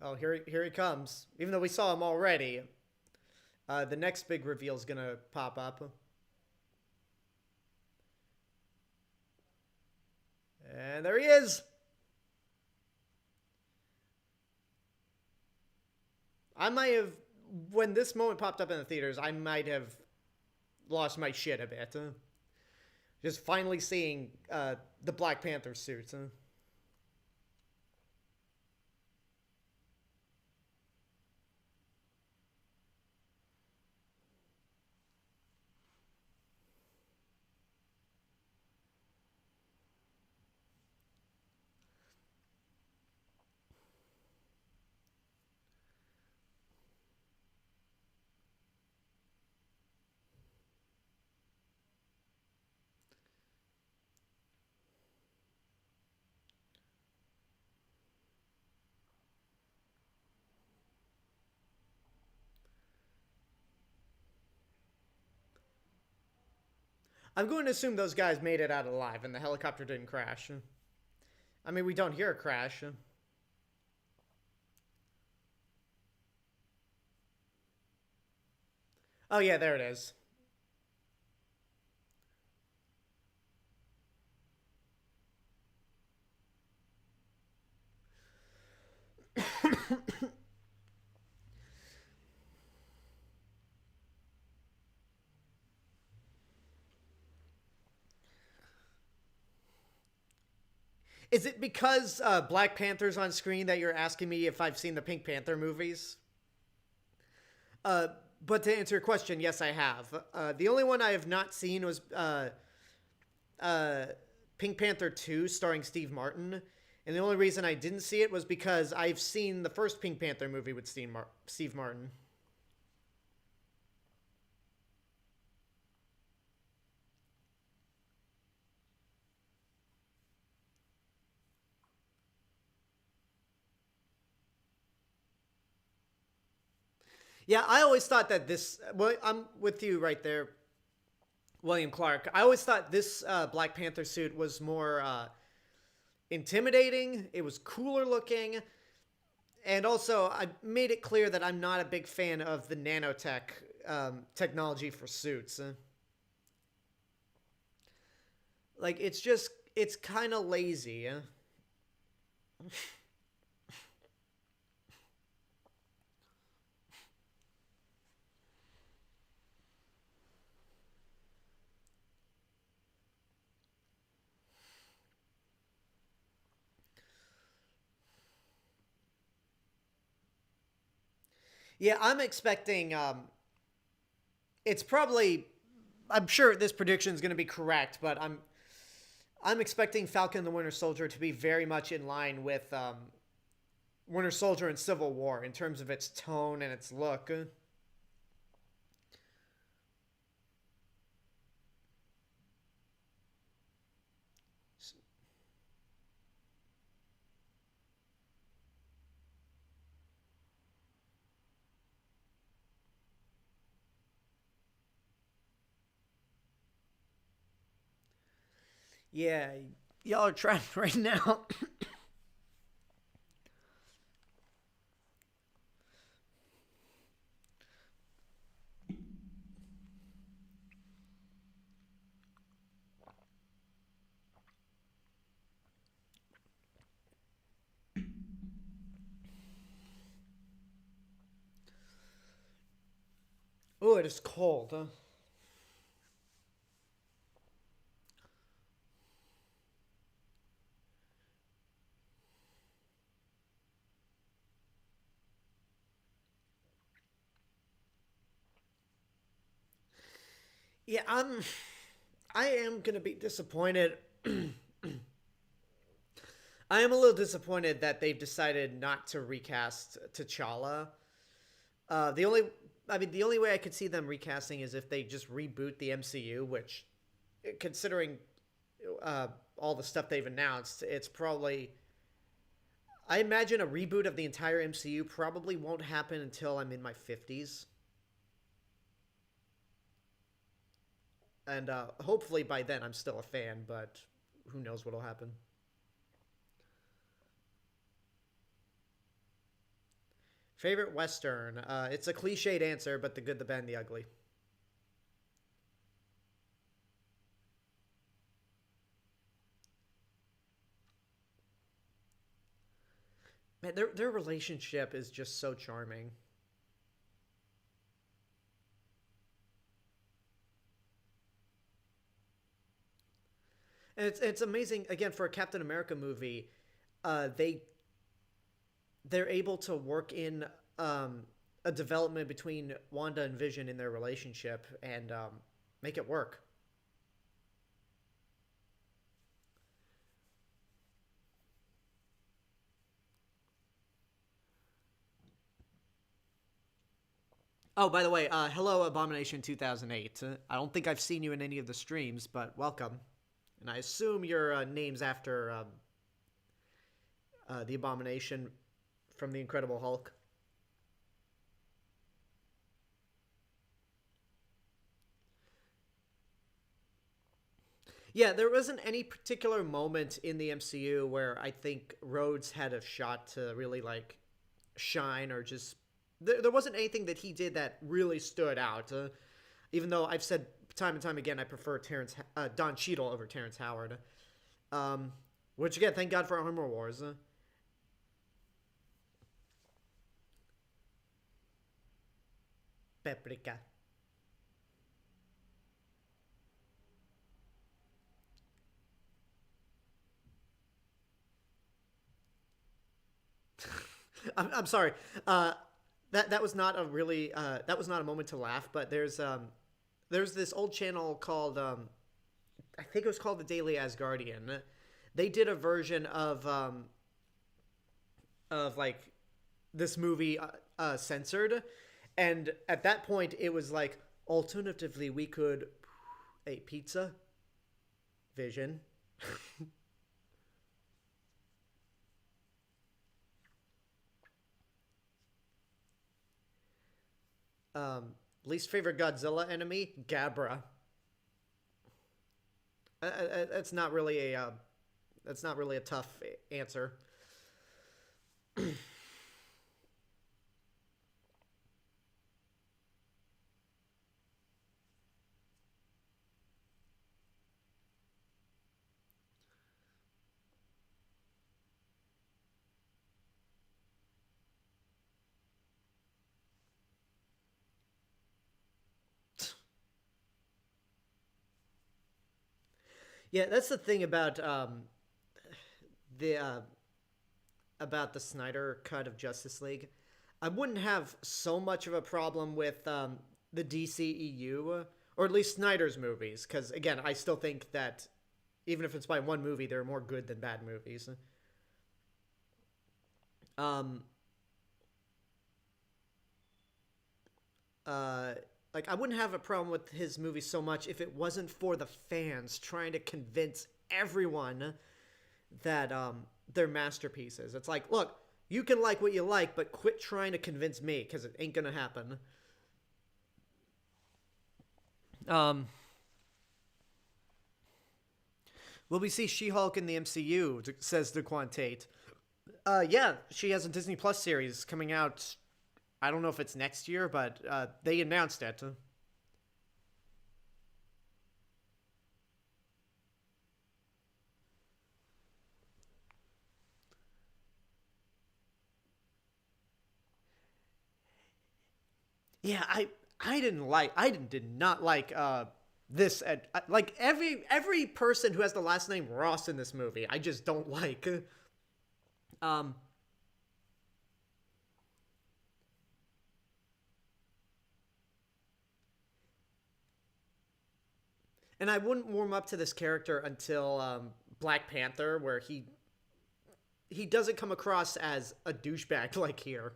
Oh, here he comes. Even though we saw him already, the next big reveal is gonna pop up. And there he is. I might have, when this moment popped up in the theaters, I might have lost my shit a bit. Just finally seeing the Black Panther suits. I'm going to assume those guys made it out alive and the helicopter didn't crash. I mean, we don't hear a crash. Oh, yeah, there it is. Is it because Black Panther's on screen that you're asking me if I've seen the Pink Panther movies? Uh, but to answer your question, yes, I have. The only one I have not seen was uh, Pink Panther 2 starring Steve Martin. And the only reason I didn't see it was because I've seen the first Pink Panther movie with Steve Martin. Yeah, I always thought that this. Well, I'm with you right there, William Clark. I always thought this Black Panther suit was more intimidating. It was cooler looking. And also, I made it clear that I'm not a big fan of the nanotech technology for suits. Like, it's kind of lazy. Yeah, I'm expecting. It's probably. I'm sure this prediction is going to be correct, but I'm expecting Falcon and the Winter Soldier to be very much in line with Winter Soldier and Civil War in terms of its tone and its look. Yeah, y'all are trying right now. Oh, it is cold, huh? Yeah, I am gonna be disappointed. I am a little disappointed that they've decided not to recast T'Challa. The only, I mean, the only way I could see them recasting is if they just reboot the MCU, which, considering uh, all the stuff they've announced, it's probably. I imagine a reboot of the entire MCU probably won't happen until I'm in my 50s. And hopefully by then I'm still a fan, but who knows what'll happen. Favorite Western? It's a cliched answer, but the good, the bad, and the ugly. Man, their relationship is just so charming. And it's amazing again for a Captain America movie. They're able to work in a development between Wanda and Vision in their relationship and make it work. Oh, by the way, hello, Abomination 2008. I don't think I've seen you in any of the streams, but welcome. And I assume your name's after the Abomination from the Incredible Hulk. Yeah, there wasn't any particular moment in the MCU where I think Rhodes had a shot to really like shine or just there wasn't anything that he did that really stood out. Even though I've said time and time again I prefer Don Cheadle over Terrence Howard. Um, which again, thank God for Armor Wars. Paprika. I'm sorry. That was not a really that was not a moment to laugh. But there's this old channel called I think it was called the Daily Asgardian. They did a version of like this movie censored, and at that point it was like alternatively we could a pizza Vision. Least favorite Godzilla enemy Gabra. That's not really a that's not really a tough answer. Yeah, that's the thing the about the Snyder cut of Justice League. I wouldn't have so much of a problem with the DCEU or at least Snyder's movies because again, I still think that even if it's by one movie, there are more good than bad movies. Um, uh, like I wouldn't have a problem with his movies so much if it wasn't for the fans trying to convince everyone that they're masterpieces. It's like, look, you can like what you like, but quit trying to convince me because it ain't gonna happen. Um, will we see She-Hulk in the MCU? Says DeQuan Tate. Yeah, she has a Disney Plus series coming out. I don't know if it's next year, but they announced it. Yeah, did not like this like every person who has the last name Ross in this movie. I just don't like. Um, and I wouldn't warm up to this character until Black Panther, where he doesn't come across as a douchebag like here.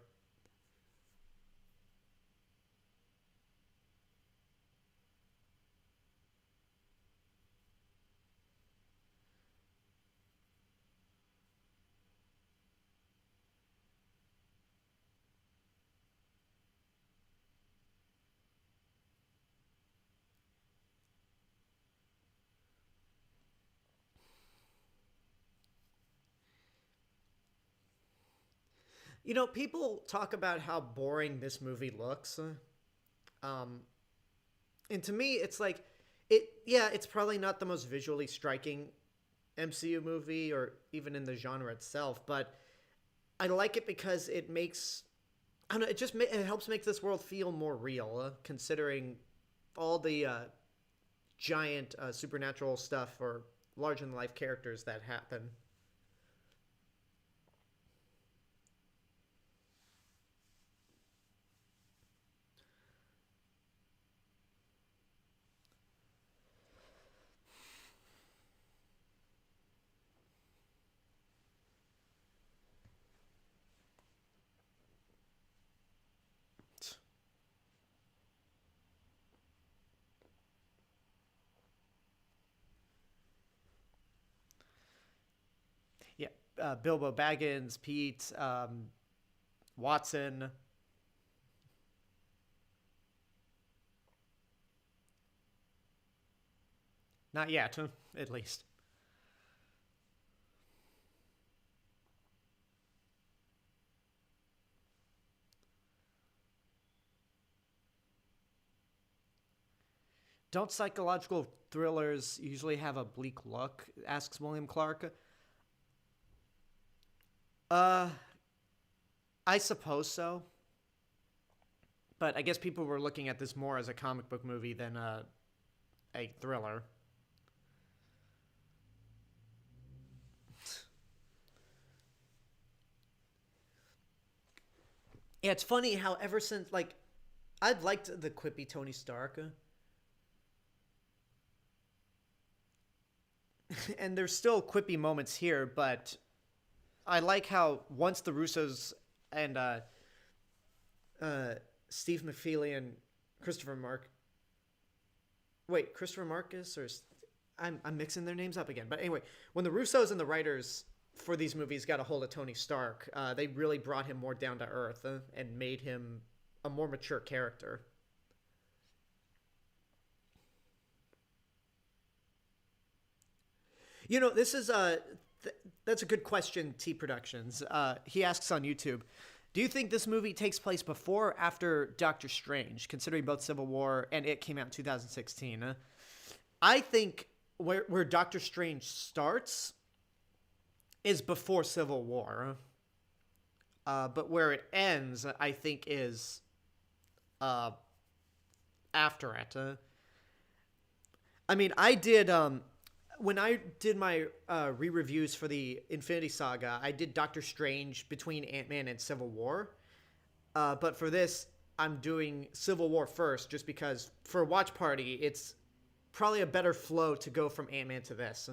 You know, people talk about how boring this movie looks. Um, and to me, it's like, yeah, it's probably not the most visually striking MCU movie or even in the genre itself, but I like it because it makes, I don't know, it helps make this world feel more real, considering all the giant supernatural stuff or larger than life characters that happen. Yeah, Bilbo Baggins, Pete, Watson. Not yet, at least. Don't psychological thrillers usually have a bleak look? Asks William Clark. Uh, I suppose so. But I guess people were looking at this more as a comic book movie than a thriller. Yeah, it's funny how ever since, like, I've liked the quippy Tony Stark, and there's still quippy moments here, but I like how once the Russos and uh, Steve McFeely and Christopher Mark. Wait, Christopher Marcus or I'm mixing their names up again. But anyway, when the Russos and the writers for these movies got a hold of Tony Stark, they really brought him more down to earth and made him a more mature character. You know, this is that's a good question. T Productions. He asks on YouTube. Do you think this movie takes place before or after Doctor Strange, considering both Civil War and it came out in 2016? I think where Doctor Strange starts is before Civil War, but where it ends, I think, is uh, after it. I mean, I did when I did my re-reviews for the Infinity Saga, I did Doctor Strange between Ant-Man and Civil War. But for this, I'm doing Civil War first, just because for a watch party, it's probably a better flow to go from Ant-Man to this.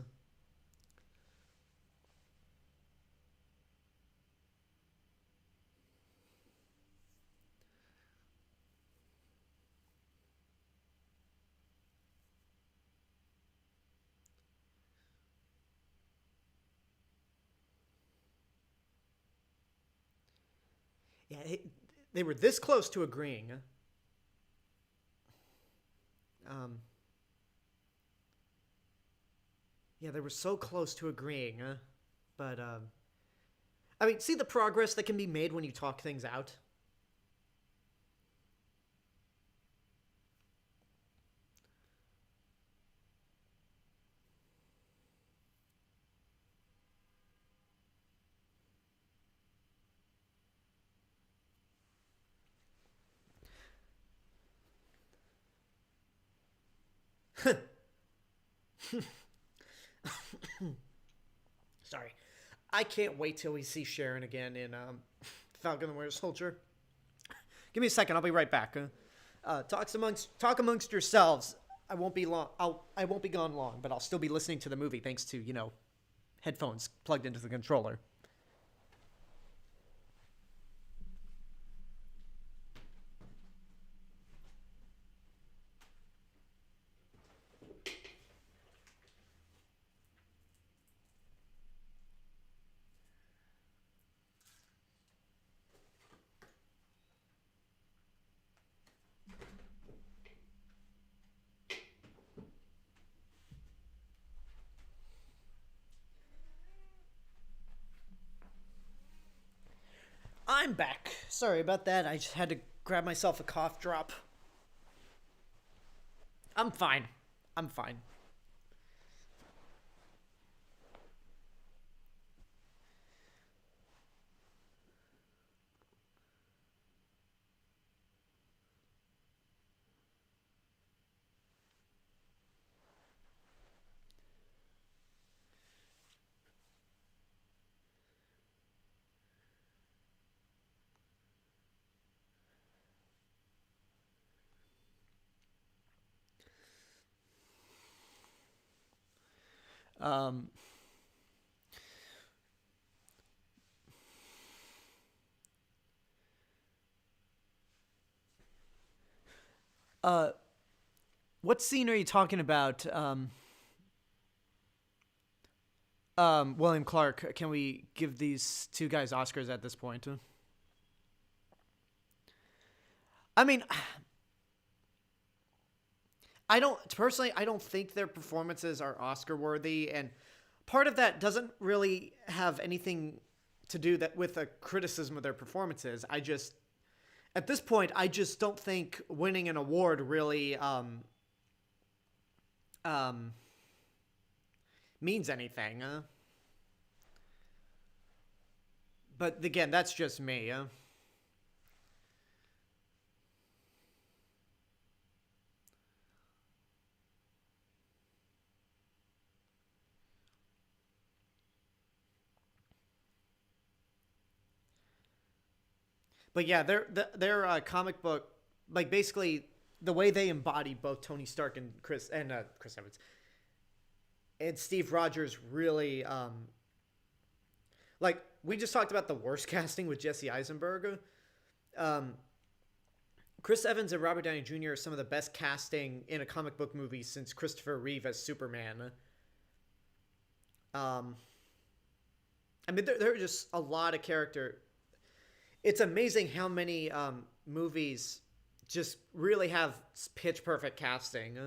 Yeah, they were this close to agreeing. Um, yeah, they were so close to agreeing. But I mean, see the progress that can be made when you talk things out. Sorry. I can't wait till we see Sharon again in Falcon and the Winter Soldier. Give me a second. I'll be right back. Talk amongst yourselves. I won't be long. I won't be gone long, but I'll still be listening to the movie thanks to headphones plugged into the controller. I'm back. Sorry about that. I just had to grab myself a cough drop. I'm fine. I'm fine. Um, uh, what scene are you talking about? William Clark. Can we give these two guys Oscars at this point? I mean, I don't think their performances are Oscar worthy, and part of that doesn't really have anything to do that with a criticism of their performances. At this point, I just don't think winning an award really um, means anything. But again, that's just me. But yeah, their comic book, like basically the way they embody both Tony Stark and Chris Evans and Steve Rogers really like we just talked about the worst casting with Jesse Eisenberg. Um, Chris Evans and Robert Downey Jr. are some of the best casting in a comic book movie since Christopher Reeve as Superman. Um, I mean, there are just a lot of character. It's amazing how many movies just really have pitch perfect casting.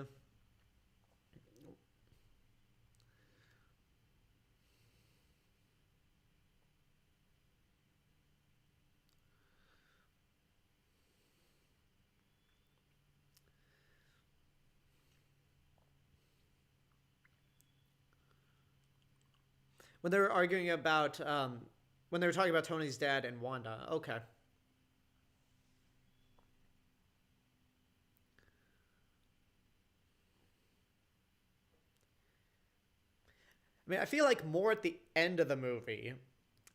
When they were arguing about when they were talking about Tony's dad and Wanda. Okay. I mean, I feel like more at the end of the movie,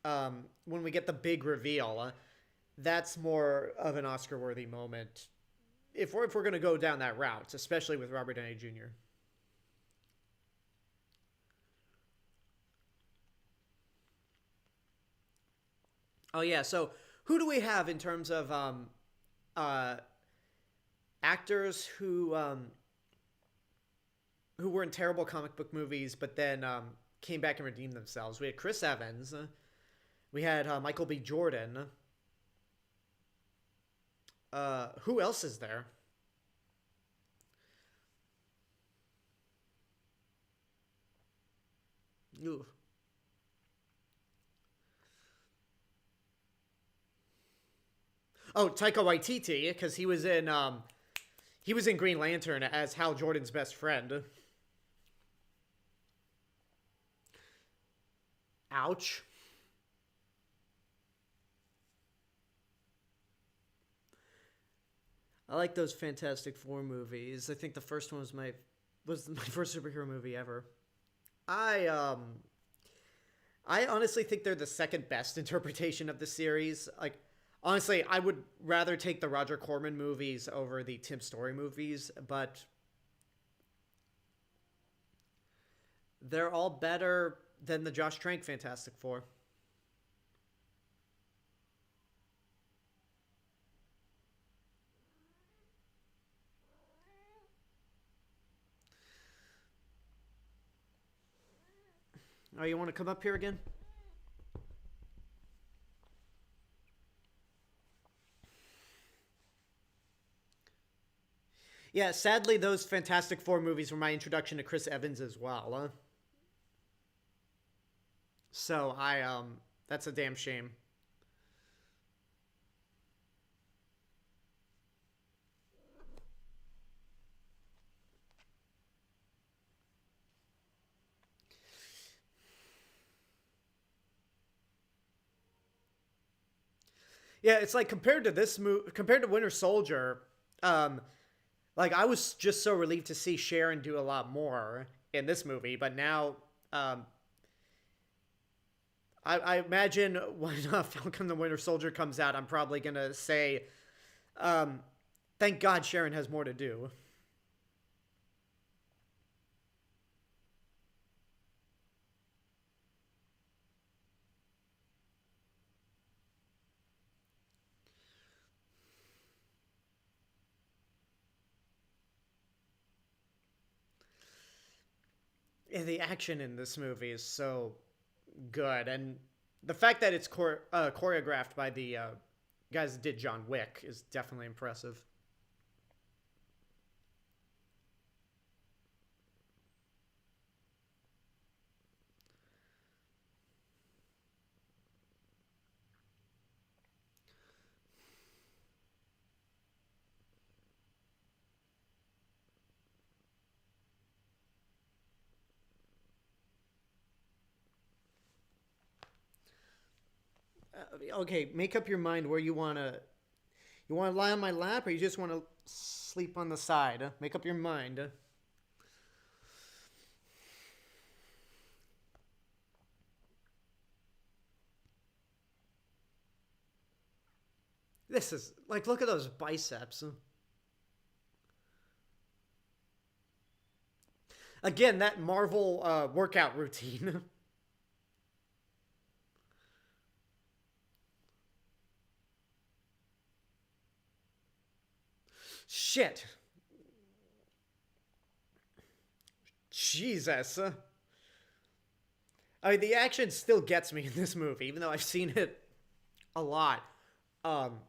when we get the big reveal, that's more of an Oscar-worthy moment. If we're gonna go down that route, especially with Robert Downey Jr. Oh yeah, so who do we have in terms of uh, actors who were in terrible comic book movies, but then came back and redeemed themselves? We had Chris Evans. We had Michael B. Jordan. Who else is there? Ooh. Oh, Taika Waititi, because he was in Green Lantern as Hal Jordan's best friend. Ouch. I like those Fantastic Four movies. I think the first one was my was my first superhero movie ever. I I honestly think they're the second best interpretation of the series. Like, honestly, I would rather take the Roger Corman movies over the Tim Story movies, but they're all better than the Josh Trank Fantastic Four. Oh, you want to come up here again? Yeah, sadly, those Fantastic Four movies were my introduction to Chris Evans as well. So that's a damn shame. Yeah, it's like compared to compared to Winter Soldier, um, like I was just so relieved to see Sharon do a lot more in this movie, but now, um, I imagine when Falcon the Winter Soldier comes out, I'm probably gonna say, um, thank God Sharon has more to do. Yeah, the action in this movie is so good, and the fact that it's choreographed by the guys that did John Wick is definitely impressive. Okay, make up your mind where you wanna. You want to lie on my lap, or you just want to sleep on the side? Make up your mind. This is like, look at those biceps. Again, that Marvel workout routine. Shit. Jesus. I mean, the action still gets me in this movie, even though I've seen it a lot. Um,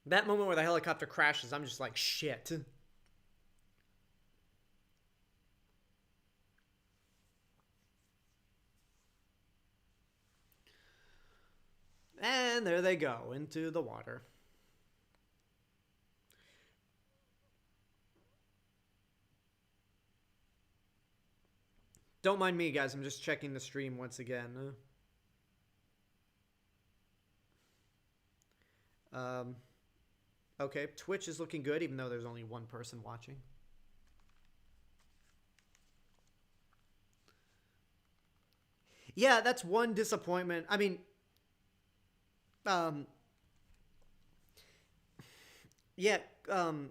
that moment where the helicopter crashes, I'm just like, shit. And there they go, into the water. Don't mind me, guys. I'm just checking the stream once again. Um, okay, Twitch is looking good, even though there's only one person watching. Yeah, that's one disappointment. I mean, um, yeah, um,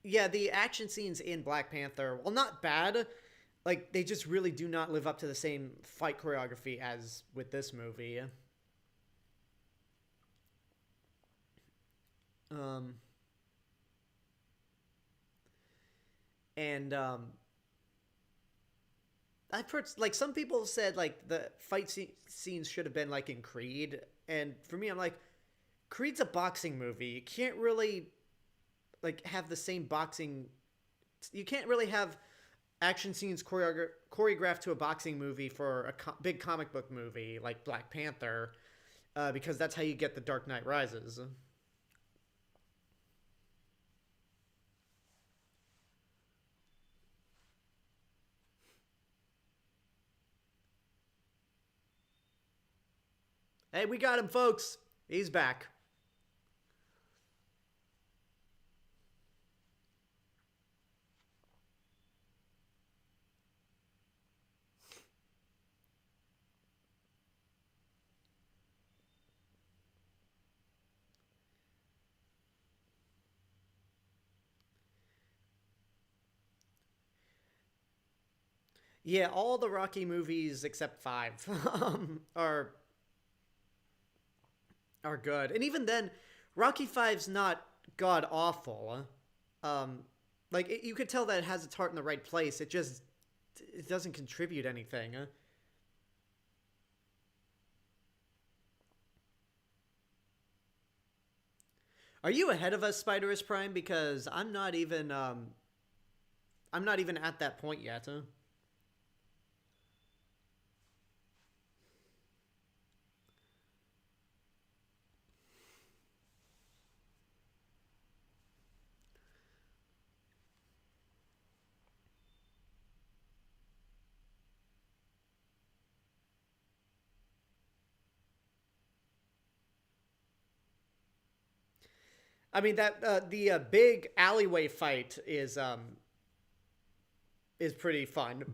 yeah, the action scenes in Black Panther, well, not bad. Like, they just really do not live up to the same fight choreography as with this movie. Um, and I've heard like some people said like the scenes should have been like in Creed, and for me, I'm like, Creed's a boxing movie. You can't really like have the same boxing. You can't really have action scenes choreographed to a boxing movie for a big comic book movie like Black Panther, because that's how you get the Dark Knight Rises. Hey, we got him, folks. He's back. Yeah, all the Rocky movies except five are good, and even then, Rocky Five's not god awful. You could tell that it has its heart in the right place. It doesn't contribute anything. Are you ahead of us, Spiderus Prime? Because I'm not even at that point yet. I mean that the big alleyway fight is pretty fun,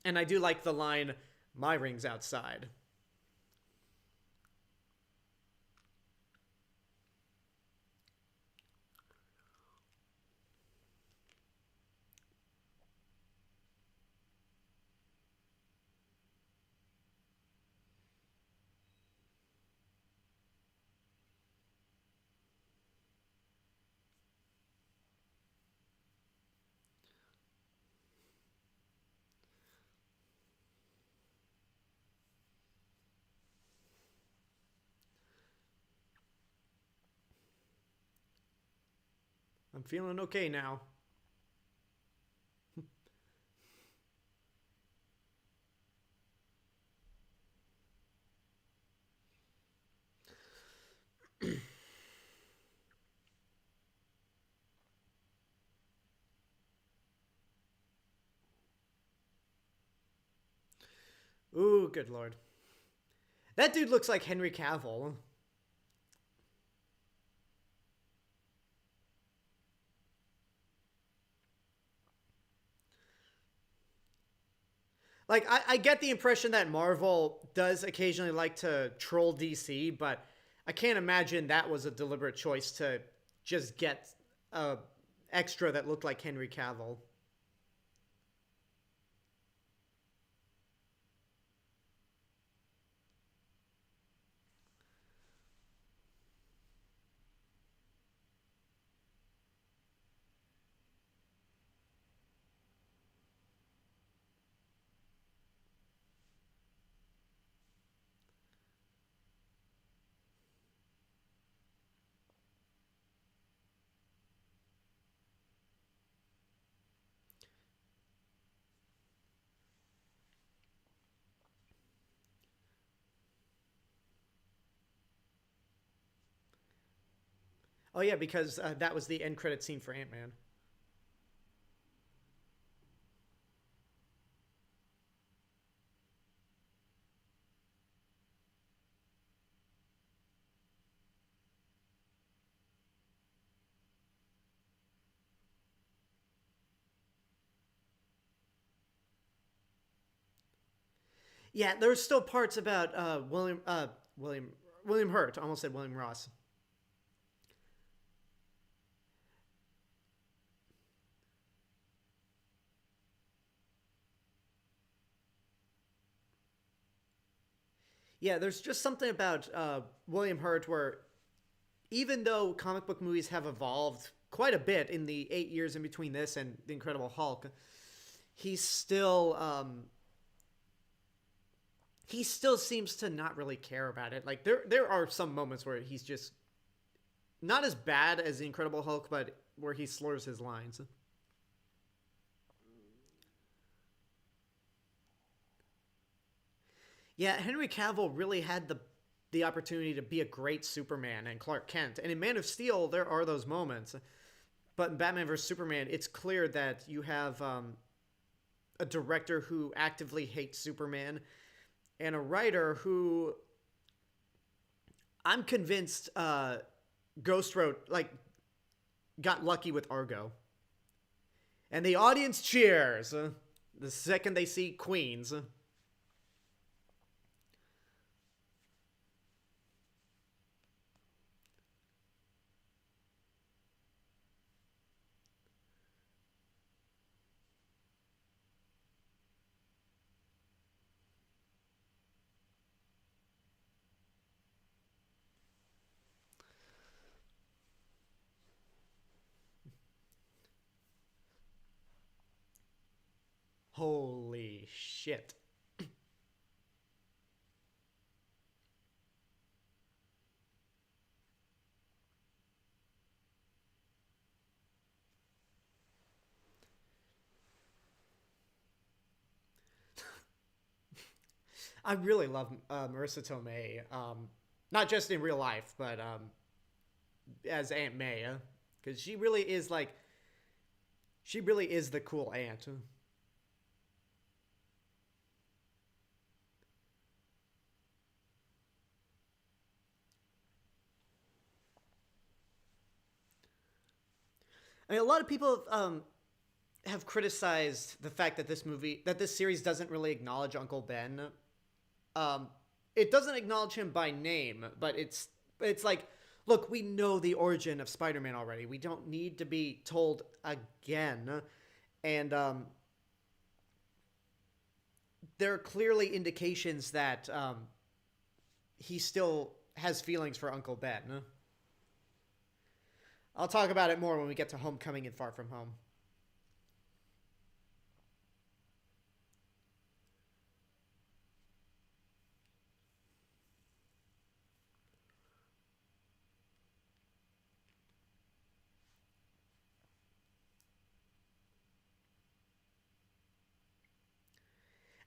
and I do like the line, "My ring's outside." I'm feeling okay now. Ooh, good lord. That dude looks like Henry Cavill. Like, I get the impression that Marvel does occasionally like to troll DC, but I can't imagine that was a deliberate choice to just get a extra that looked like Henry Cavill. Oh yeah, because that was the end credit scene for Ant-Man. Yeah, there's still parts about William Hurt. I almost said William Ross. Yeah, there's just something about William Hurt where even though comic book movies have evolved quite a bit in the 8 years in between this and the Incredible Hulk, he's still he still seems to not really care about it. Like there are some moments where he's just not as bad as the Incredible Hulk, but where he slurs his lines. Yeah, Henry Cavill really had the opportunity to be a great Superman and Clark Kent. And in Man of Steel, there are those moments. But in Batman vs Superman, it's clear that you have a director who actively hates Superman and a writer who I'm convinced Ghost wrote got lucky with Argo. And the audience cheers the second they see Queens. Holy shit. I really love Marissa Tomei. Not just in real life, but as Aunt May, because she really is like, she really is the cool aunt. I mean, a lot of people have criticized the fact that this series doesn't really acknowledge Uncle Ben. Um, it doesn't acknowledge him by name, but it's like, look, we know the origin of Spider-Man already. We don't need to be told again. And there are clearly indications that he still has feelings for Uncle Ben. I'll talk about it more when we get to Homecoming and Far From Home.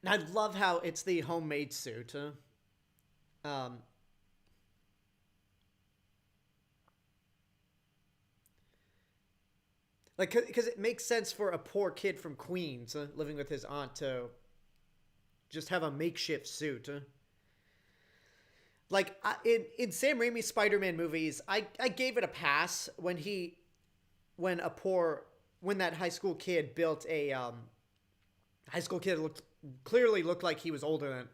And I love how it's the homemade suit. Um, like, because it makes sense for a poor kid from Queens living with his aunt to just have a makeshift suit. Like, in Sam Raimi's Spider-Man movies, I gave it a pass when a poor, when that high school kid built a, high school kid clearly looked like he was older than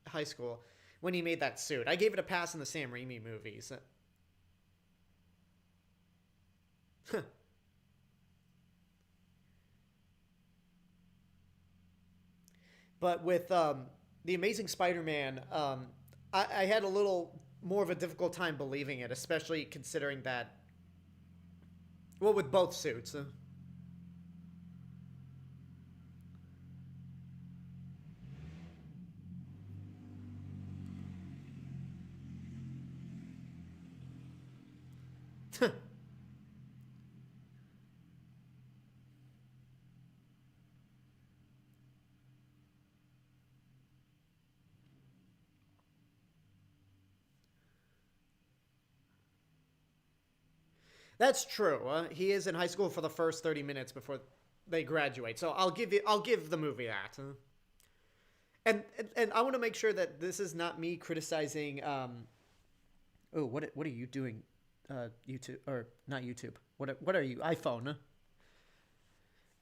high school when he made that suit. I gave it a pass in the Sam Raimi movies. But with the Amazing Spider-Man, I had a little more of a difficult time believing it, especially considering that, well, with both suits. That's true. He is in high school for the first 30 minutes before they graduate. So I'll give the movie that. And I want to make sure that this is not me criticizing. Oh, what are you doing? YouTube or not YouTube? What are you? iPhone.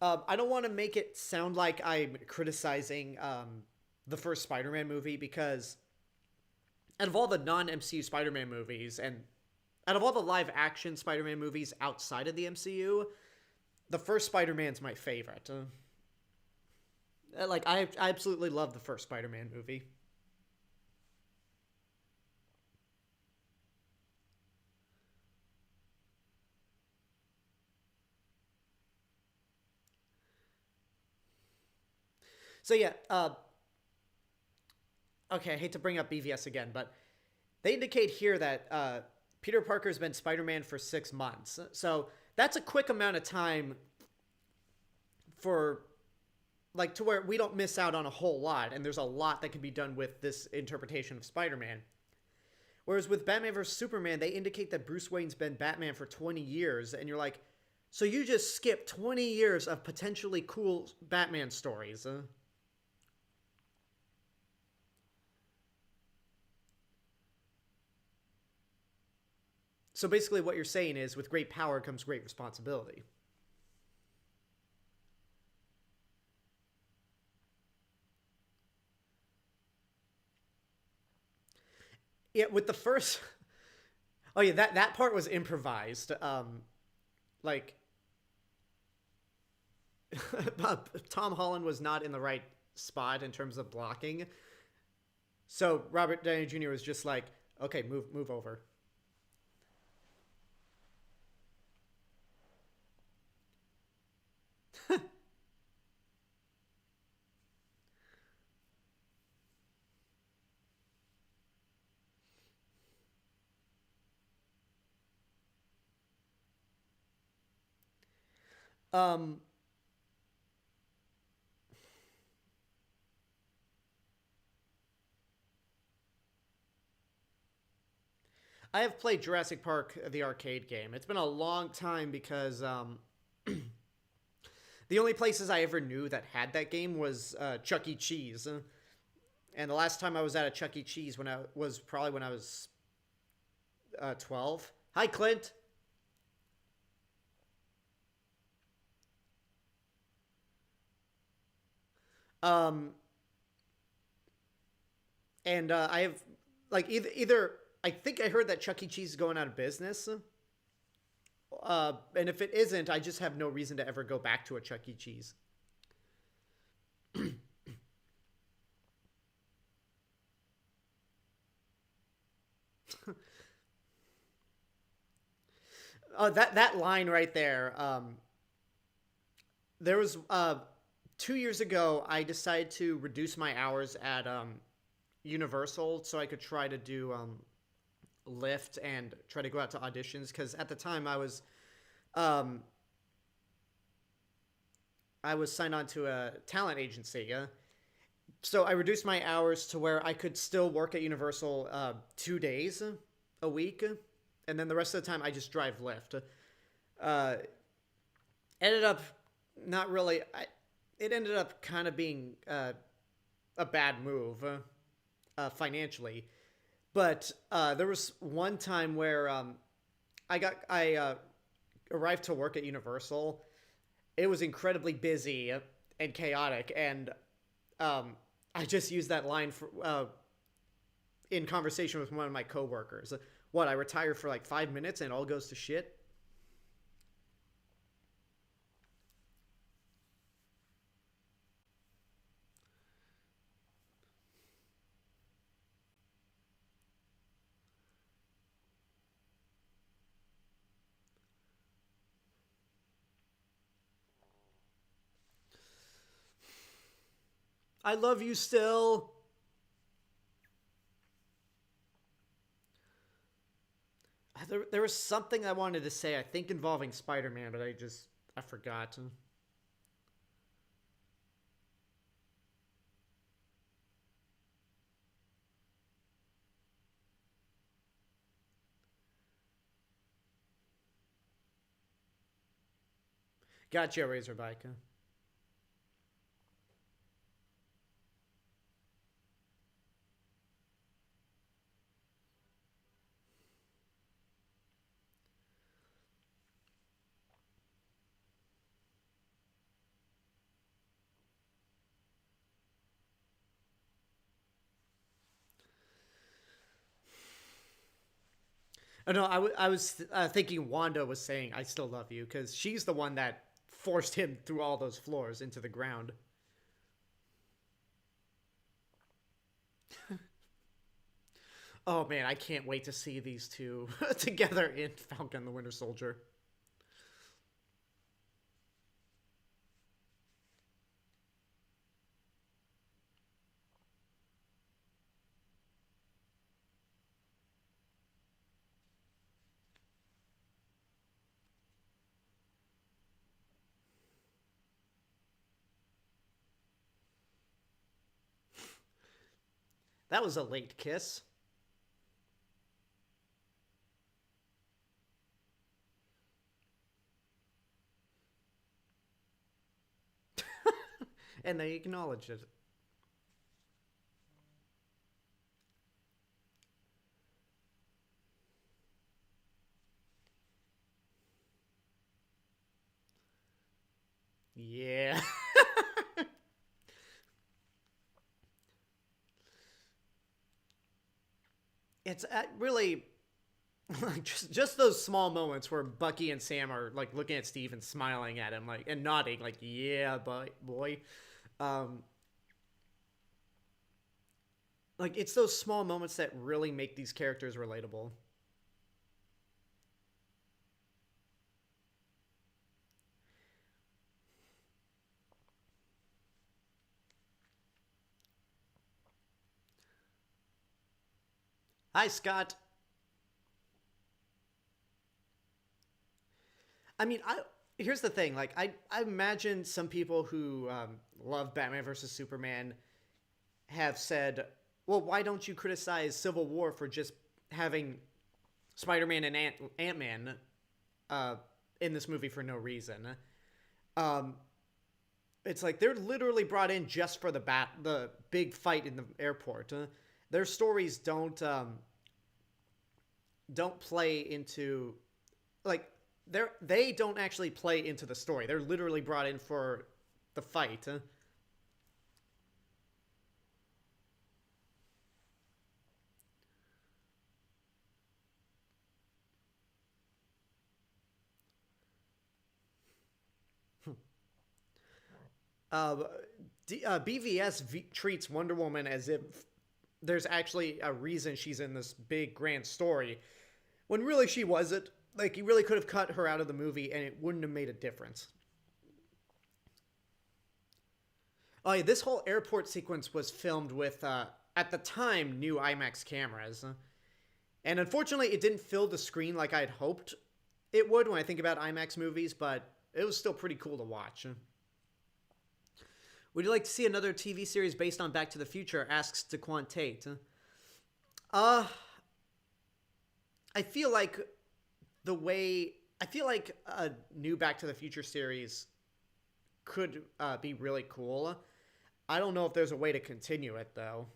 I don't want to make it sound like I'm criticizing the first Spider-Man movie, because out of all the non-MCU Spider-Man movies and out of all the live-action Spider-Man movies outside of the MCU, the first Spider-Man's my favorite. Like, I absolutely love the first Spider-Man movie. So yeah, okay, I hate to bring up BVS again, but they indicate here that Peter Parker's been Spider-Man for 6 months. So that's a quick amount of time for, like, to where we don't miss out on a whole lot, and there's a lot that can be done with this interpretation of Spider-Man. Whereas with Batman vs. Superman, they indicate that Bruce Wayne's been Batman for 20 years, and you're like, so you just skipped 20 years of potentially cool Batman stories. So basically what you're saying is, with great power comes great responsibility. Yeah, with the first... Oh yeah, that part was improvised. Like, Tom Holland was not in the right spot in terms of blocking. So Robert Downey Jr. was just like, okay, move over. Um, I have played Jurassic Park, the arcade game. It's been a long time because the only places I ever knew that had that game was Chuck E. Cheese. And the last time I was at a Chuck E. Cheese when I was probably when I was 12. Hi, Clint. Um, and I have like either I think I heard that Chuck E. Cheese is going out of business. And if it isn't, I just have no reason to ever go back to a Chuck E. Cheese. That line right there. There was 2 years ago. I decided to reduce my hours at Universal so I could try to do Lyft and try to go out to auditions because at the time um, I was signed on to a talent agency. So I reduced my hours to where I could still work at Universal 2 days a week, and then the rest of the time I just drive Lyft. Uh, Ended up not really. It ended up kind of being a bad move financially, but there was one time where I arrived to work at Universal. It was incredibly busy and chaotic, and I just used that line for in conversation with one of my coworkers. What, I retire for like 5 minutes and it all goes to shit? I love you still. There was something I wanted to say, I think involving Spider-Man, but I forgot. Gotcha, Razorback. Oh, no, I was thinking Wanda was saying, I still love you, because she's the one that forced him through all those floors into the ground. Oh man, I can't wait to see these two together in Falcon the Winter Soldier. That was a late kiss. And they acknowledged it. Yeah. It's really like just those small moments where Bucky and Sam are like looking at Steve and smiling at him like and nodding like yeah boy. Um, like it's those small moments that really make these characters relatable. Hi, Scott. I mean, here's the thing. Like, I imagine some people who love Batman versus Superman have said, well, why don't you criticize Civil War for just having Spider-Man and Ant-Man in this movie for no reason? It's like they're literally brought in just for the big fight in the airport. Their stories don't play into, like, they don't actually play into the story. They're literally brought in for the fight. Uh, BVS treats Wonder Woman as if there's actually a reason she's in this big grand story, when really she wasn't. Like, you really could have cut her out of the movie and it wouldn't have made a difference. Oh yeah, this whole airport sequence was filmed with, at the time, new IMAX cameras. And unfortunately, it didn't fill the screen like I'd hoped it would when I think about IMAX movies, but it was still pretty cool to watch. Would you like to see another TV series based on Back to the Future? Asks DeQuan Tate. I feel like a new Back to the Future series could be really cool. I don't know if there's a way to continue it, though.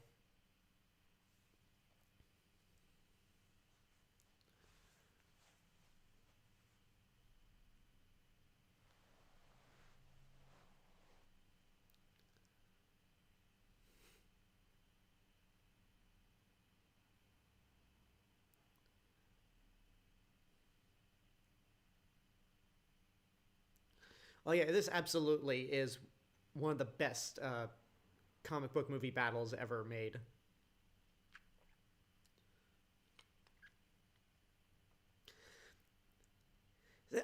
Oh yeah, this absolutely is one of the best comic book movie battles ever made.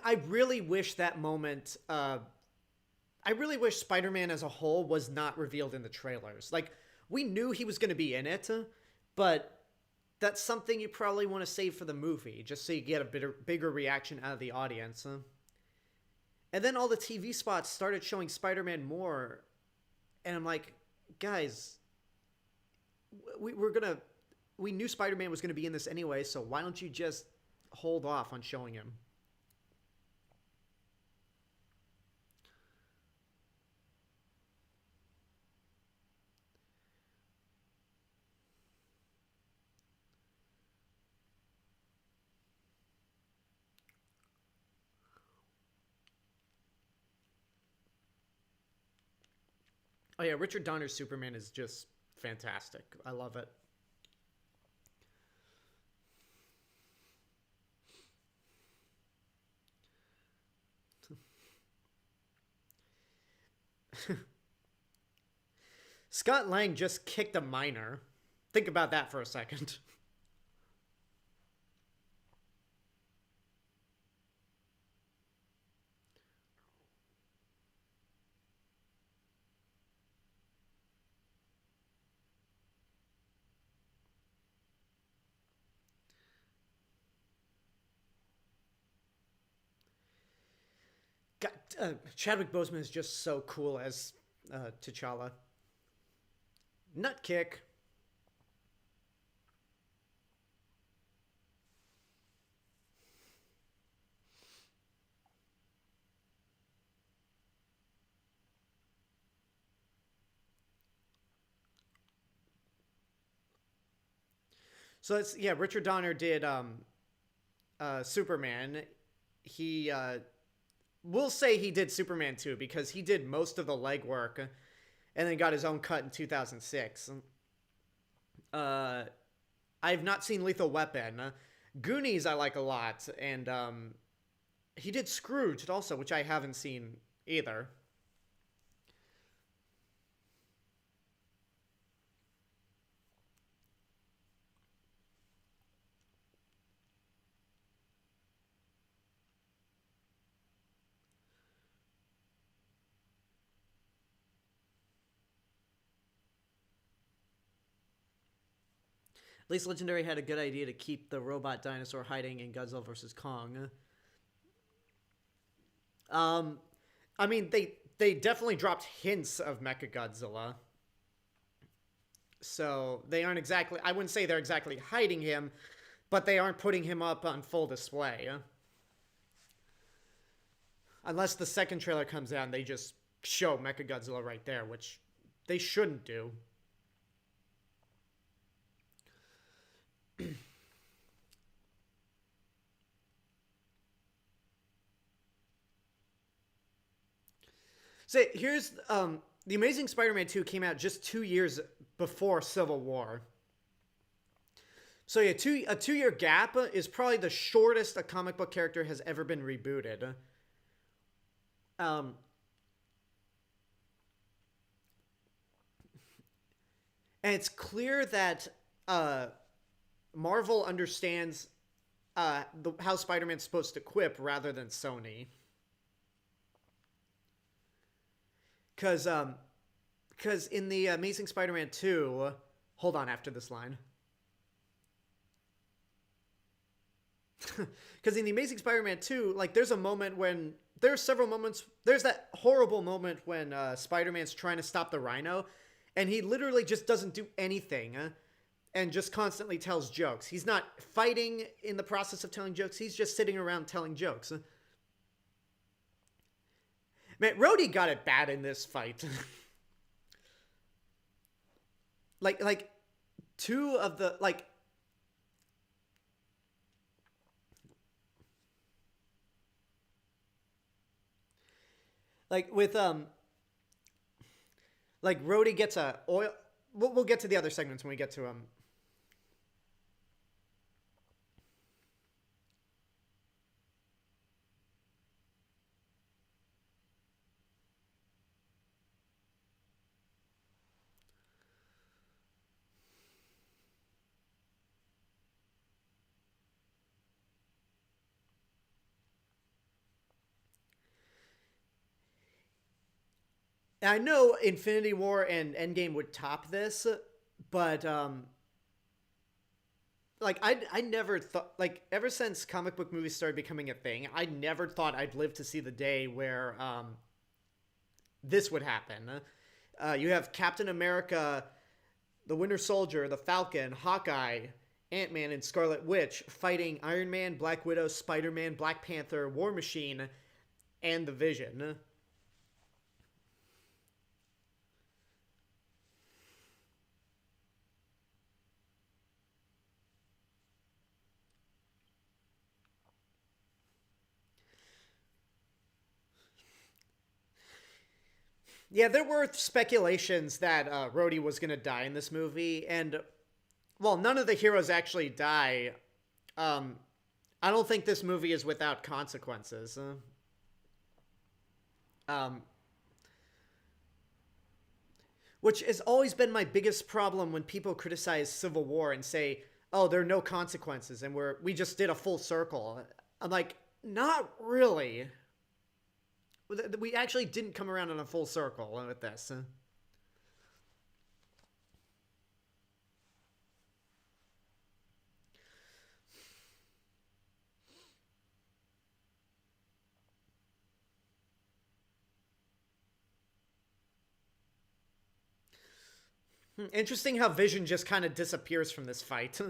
I really wish that moment. I really wish Spider-Man as a whole was not revealed in the trailers. Like, we knew he was going to be in it, but that's something you probably want to save for the movie, just so you get a bigger reaction out of the audience. And then all the TV spots started showing Spider-Man more, and I'm like, guys, we knew Spider-Man was gonna be in this anyway, so why don't you just hold off on showing him? Oh yeah, Richard Donner's Superman is just fantastic. I love it. Scott Lang just kicked a minor. Think about that for a second. God, Chadwick Boseman is just so cool as T'Challa. Nut kick. So it's, yeah, Richard Donner did Superman. He we'll say he did Superman too, because he did most of the legwork and then got his own cut in 2006. Uh, I've not seen Lethal Weapon. Goonies I like a lot, and he did Scrooge also, which I haven't seen either. At least Legendary had a good idea to keep the robot dinosaur hiding in Godzilla vs. Kong. Um, I mean, they definitely dropped hints of Mechagodzilla. So they aren't exactly, I wouldn't say they're exactly hiding him, but they aren't putting him up on full display. Unless the second trailer comes out and they just show Mechagodzilla right there, which they shouldn't do. So here's the Amazing Spider-Man 2 came out just 2 years before Civil War. So yeah, a 2 year gap is probably the shortest a comic book character has ever been rebooted. Um, and it's clear that Marvel understands how Spider-Man's supposed to quip rather than Sony. Because in the Amazing Spider-Man 2, hold on after this line. Because in the Amazing Spider-Man 2, like there's several moments, there's that horrible moment when Spider-Man's trying to stop the Rhino, and he literally just doesn't do anything, and just constantly tells jokes. He's not fighting in the process of telling jokes, he's just sitting around telling jokes. Man, Rhodey got it bad in this fight. like two of the with Rhodey gets a oil. We'll get to the other segments when we get to him. I know Infinity War and Endgame would top this, but I never thought, like, ever since comic book movies started becoming a thing, I never thought I'd live to see the day where this would happen. You have Captain America, the Winter Soldier, the Falcon, Hawkeye, Ant-Man, and Scarlet Witch fighting Iron Man, Black Widow, Spider-Man, Black Panther, War Machine, and the Vision. Yeah, there were speculations that Rhodey was going to die in this movie, and well, none of the heroes actually die. I don't think this movie is without consequences. Um, which has always been my biggest problem when people criticize Civil War and say, "Oh, there are no consequences, and we just did a full circle." I'm like, not really. We actually didn't come around in a full circle with this. Interesting how Vision just kind of disappears from this fight.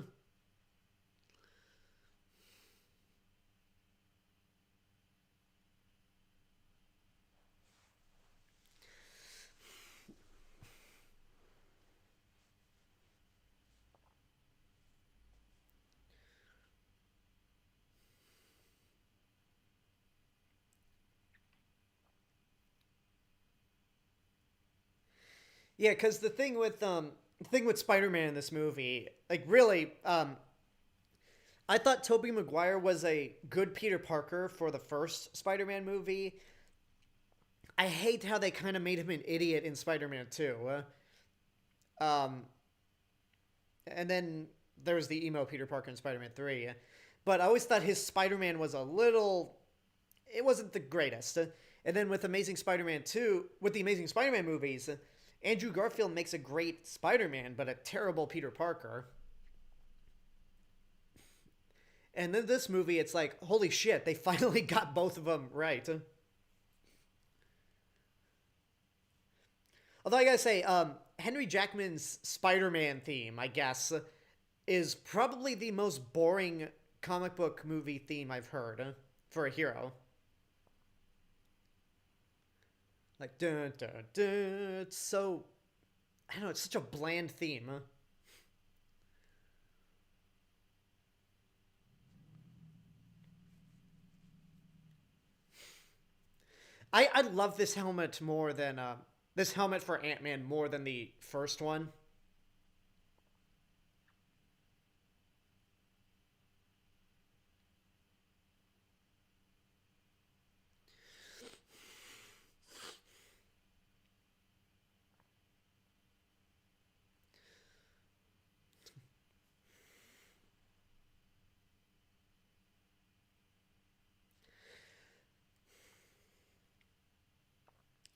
Yeah, because the thing with Spider-Man in this movie, like really, I thought Tobey Maguire was a good Peter Parker for the first Spider-Man movie. I hate how they kind of made him an idiot in Spider-Man 2. Um, and then there's the emo Peter Parker in Spider-Man 3. But I always thought his Spider-Man was it wasn't the greatest. And then with Amazing Spider-Man 2, with the Amazing Spider-Man movies, Andrew Garfield makes a great Spider-Man, but a terrible Peter Parker. And then this movie, it's like, holy shit, they finally got both of them right. Although I gotta say, Henry Jackman's Spider-Man theme, I guess, is probably the most boring comic book movie theme I've heard for a hero. Like, dun dun dun. It's so, I don't know, it's such a bland theme. I love this helmet more than this helmet for Ant-Man more than the first one.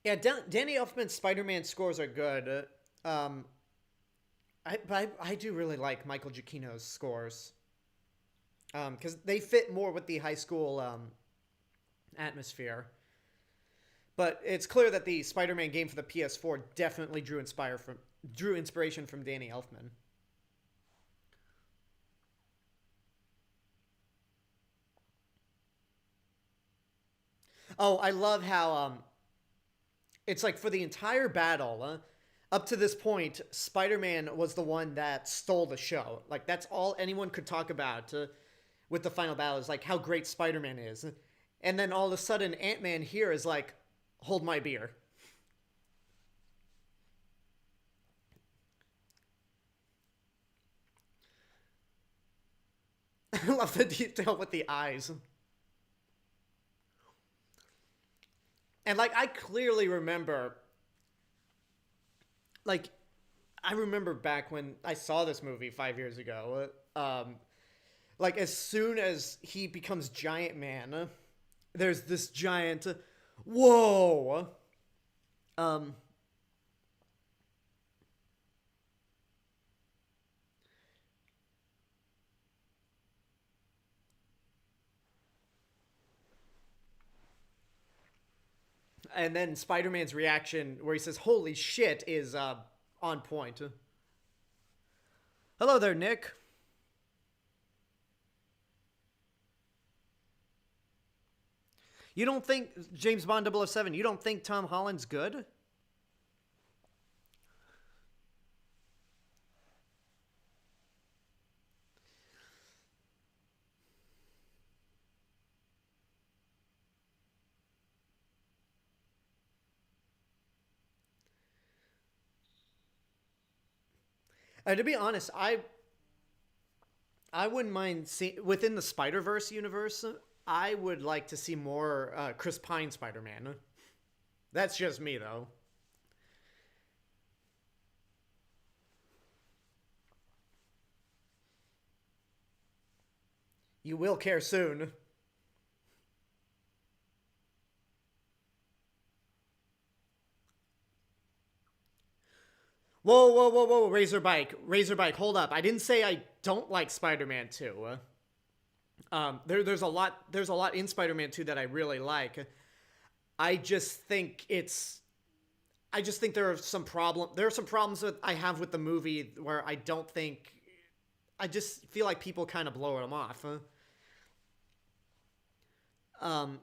Yeah, Danny Elfman's Spider-Man scores are good. I do really like Michael Giacchino's scores because they fit more with the high school atmosphere. But it's clear that the Spider-Man game for the PS4 definitely drew inspiration from Danny Elfman. Oh, I love how it's like for the entire battle, up to this point, Spider-Man was the one that stole the show. Like that's all anyone could talk about with the final battle is like how great Spider-Man is, and then all of a sudden Ant-Man here is like, hold my beer. I love the detail with the eyes, and like I clearly remember, like I remember back when I saw this movie 5 years ago. Like as soon as he becomes Giant Man, there's this giant whoa. Um, and then Spider-Man's reaction where he says "Holy shit" is on point. Hello there, Nick. You don't think James Bond 007, you don't think Tom Holland's good? To be honest, I wouldn't mind seeing within the Spider Verse universe. I would like to see more Chris Pine Spider Man. That's just me though. You will care soon. Whoa, whoa, whoa, whoa, Razorbike, Razorbike, hold up! I didn't say I don't like Spider-Man 2. There's a lot in Spider-Man 2 that I really like. I just think it's I just think there are some problems that I have with the movie where I don't think I just feel like people kind of blow them off.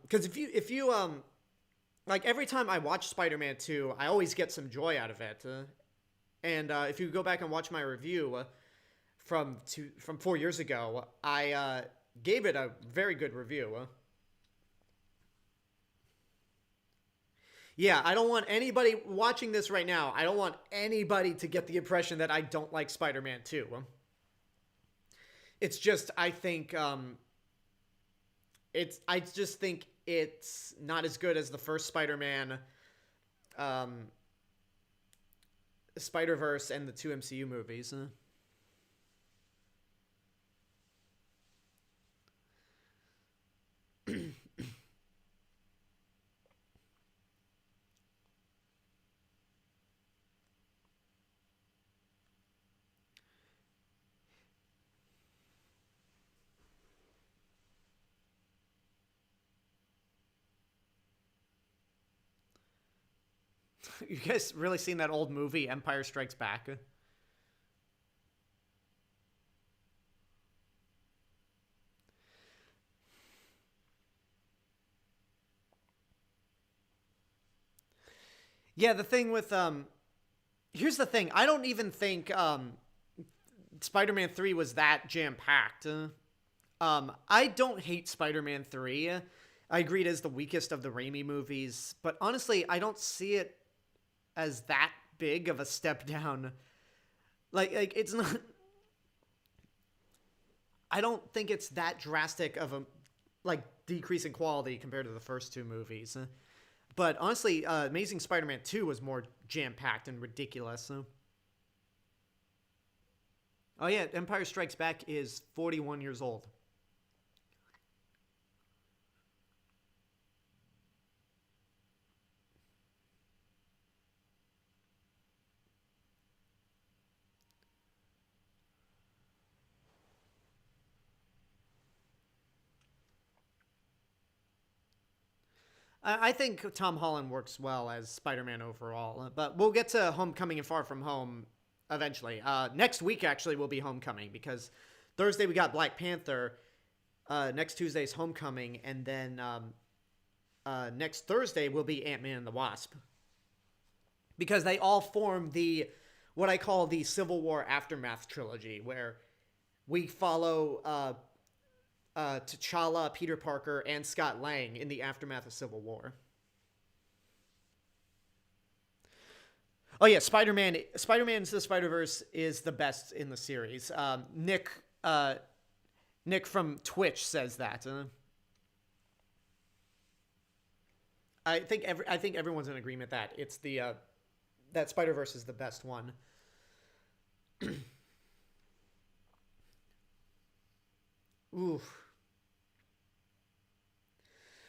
Because if you like every time I watch Spider-Man 2, I always get some joy out of it. And if you go back and watch my review from 4 years ago, I gave it a very good review. Yeah, I don't want anybody watching this right now. I don't want anybody to get the impression that I don't like Spider-Man 2. It's just I think I just think it's not as good as the first Spider-Man, um, Spider-Verse, and the two MCU movies. You guys really seen that old movie, Empire Strikes Back? Yeah, the thing with here's the thing. I don't even think Spider-Man 3 was that jam-packed. I don't hate Spider-Man 3. I agree it is the weakest of the Raimi movies, but honestly, I don't see it as that big of a step down. Like it's not. I don't think it's that drastic of a like decrease in quality compared to the first two movies. But honestly, Amazing Spider-Man 2 was more jam-packed and ridiculous. Oh yeah, Empire Strikes Back is 41 years old. I think Tom Holland works well as Spider-Man overall, but we'll get to Homecoming and Far From Home eventually. Next week actually will be Homecoming because Thursday we got Black Panther. Next Tuesday's Homecoming, and then next Thursday will be Ant-Man and the Wasp. Because they all form the what I call the Civil War Aftermath trilogy, where we follow T'Challa, Peter Parker, and Scott Lang in the aftermath of Civil War. Oh yeah, Spider-Man's the Spider-Verse is the best in the series. Nick from Twitch says that. I think everyone's in agreement that it's the that Spider-Verse is the best one. Oof.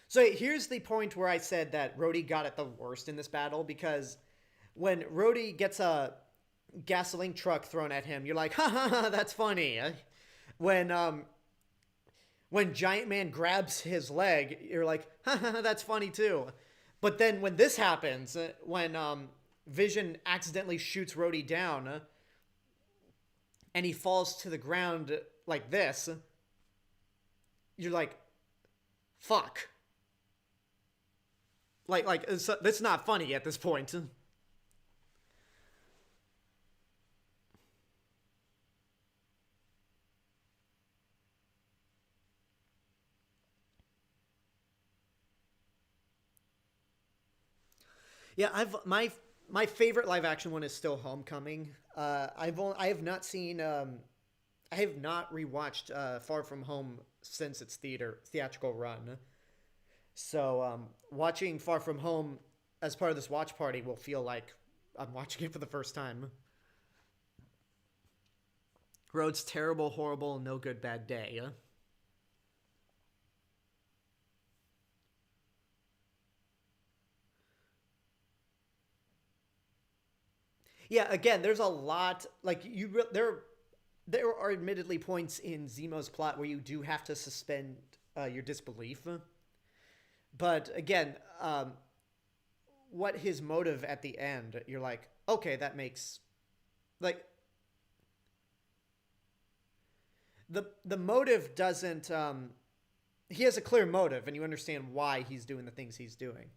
So here's the point where I said that Rhodey got it the worst in this battle, because when Rhodey gets a gasoline truck thrown at him, you're like, ha ha ha, that's funny. When Giant Man grabs his leg, you're like, ha ha ha, that's funny too. But then when this happens, when Vision accidentally shoots Rhodey down, and he falls to the ground like this, you're like, fuck. That's not funny at this point. Yeah, my favorite live action one is still Homecoming. I have not seen I have not rewatched Far From Home since its theatrical run. So watching Far From Home as part of this watch party will feel like I'm watching it for the first time. Road's terrible, horrible, no good, bad day. Yeah, again, there's a lot like there are admittedly points in Zemo's plot where you do have to suspend your disbelief. But again, what his motive at the end, you're like, okay, that makes like the motive doesn't he has a clear motive and you understand why he's doing the things he's doing.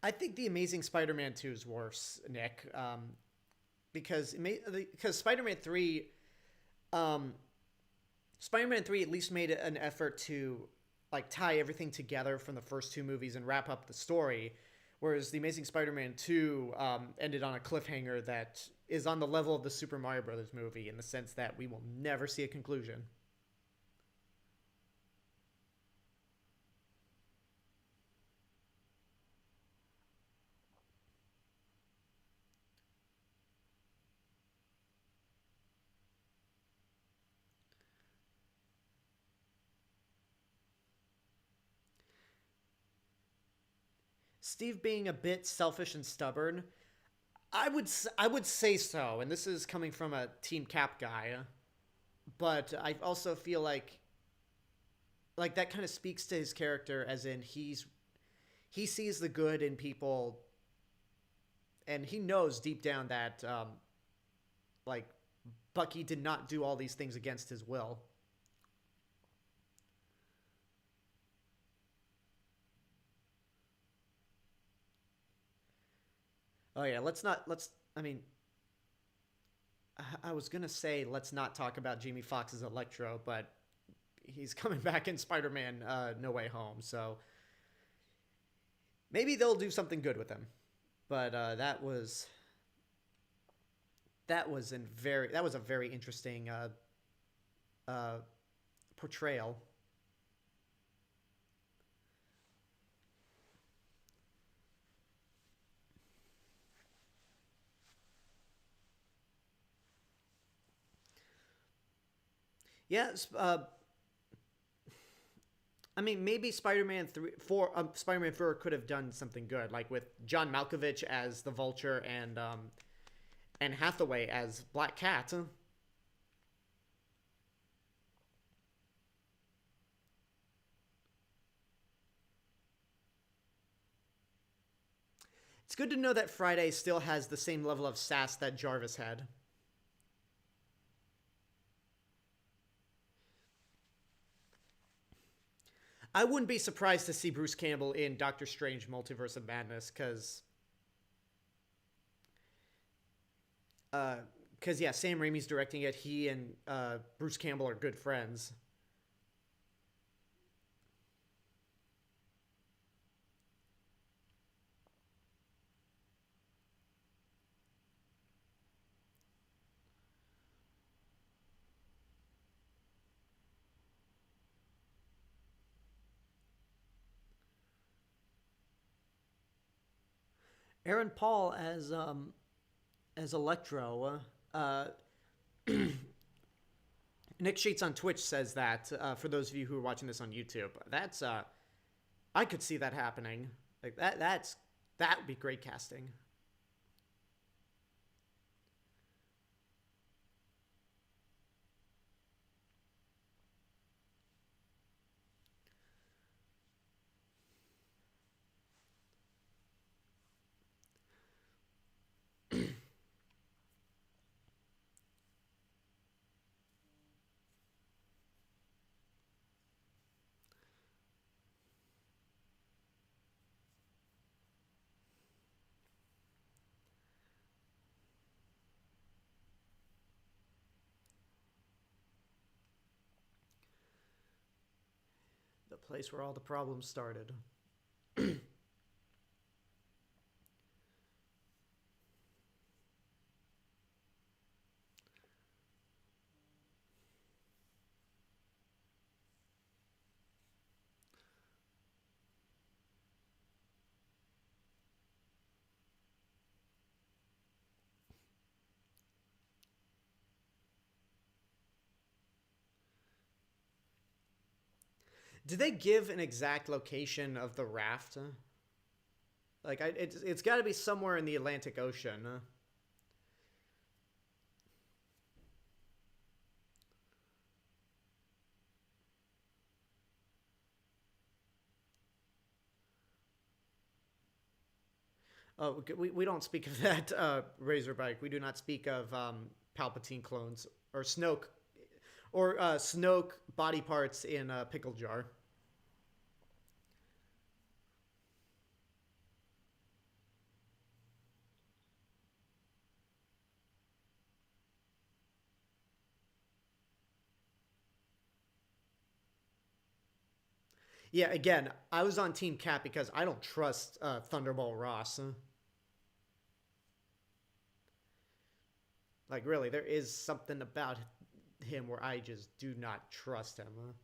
I think the Amazing Spider-Man 2 is worse, Nick, because um, Spider-Man 3 at least made an effort to like tie everything together from the first two movies and wrap up the story, whereas the Amazing Spider-Man 2 ended on a cliffhanger that is on the level of the Super Mario Brothers movie in the sense that we will never see a conclusion. Steve being a bit selfish and stubborn. I would say so, and this is coming from a Team Cap guy, but I also feel like that kind of speaks to his character, as in he sees the good in people, and he knows deep down that like Bucky did not do all these things against his will. Oh yeah, let's. I mean, I was gonna say let's not talk about Jamie Foxx's Electro, but he's coming back in Spider-Man No Way Home, so maybe they'll do something good with him. But that was a very interesting uh, portrayal. Yes, I mean, maybe Spider-Man 4 could have done something good, like with John Malkovich as the Vulture and Anne Hathaway as Black Cat. It's good to know that Friday still has the same level of sass that Jarvis had. I wouldn't be surprised to see Bruce Campbell in Doctor Strange Multiverse of Madness, because yeah, Sam Raimi's directing it. He and Bruce Campbell are good friends. Aaron Paul as Electro. Nick Sheets on Twitch says that for those of you who are watching this on YouTube, that's I could see that happening. Like that would be great casting. The place where all the problems started. Did they give an exact location of the raft? Like, it's got to be somewhere in the Atlantic Ocean. Oh, we don't speak of that Razorback. We do not speak of Palpatine clones or Snoke body parts in a pickle jar. Yeah, again, I was on Team Cap because I don't trust Thunderball Ross. Like, really, there is something about him where I just do not trust him.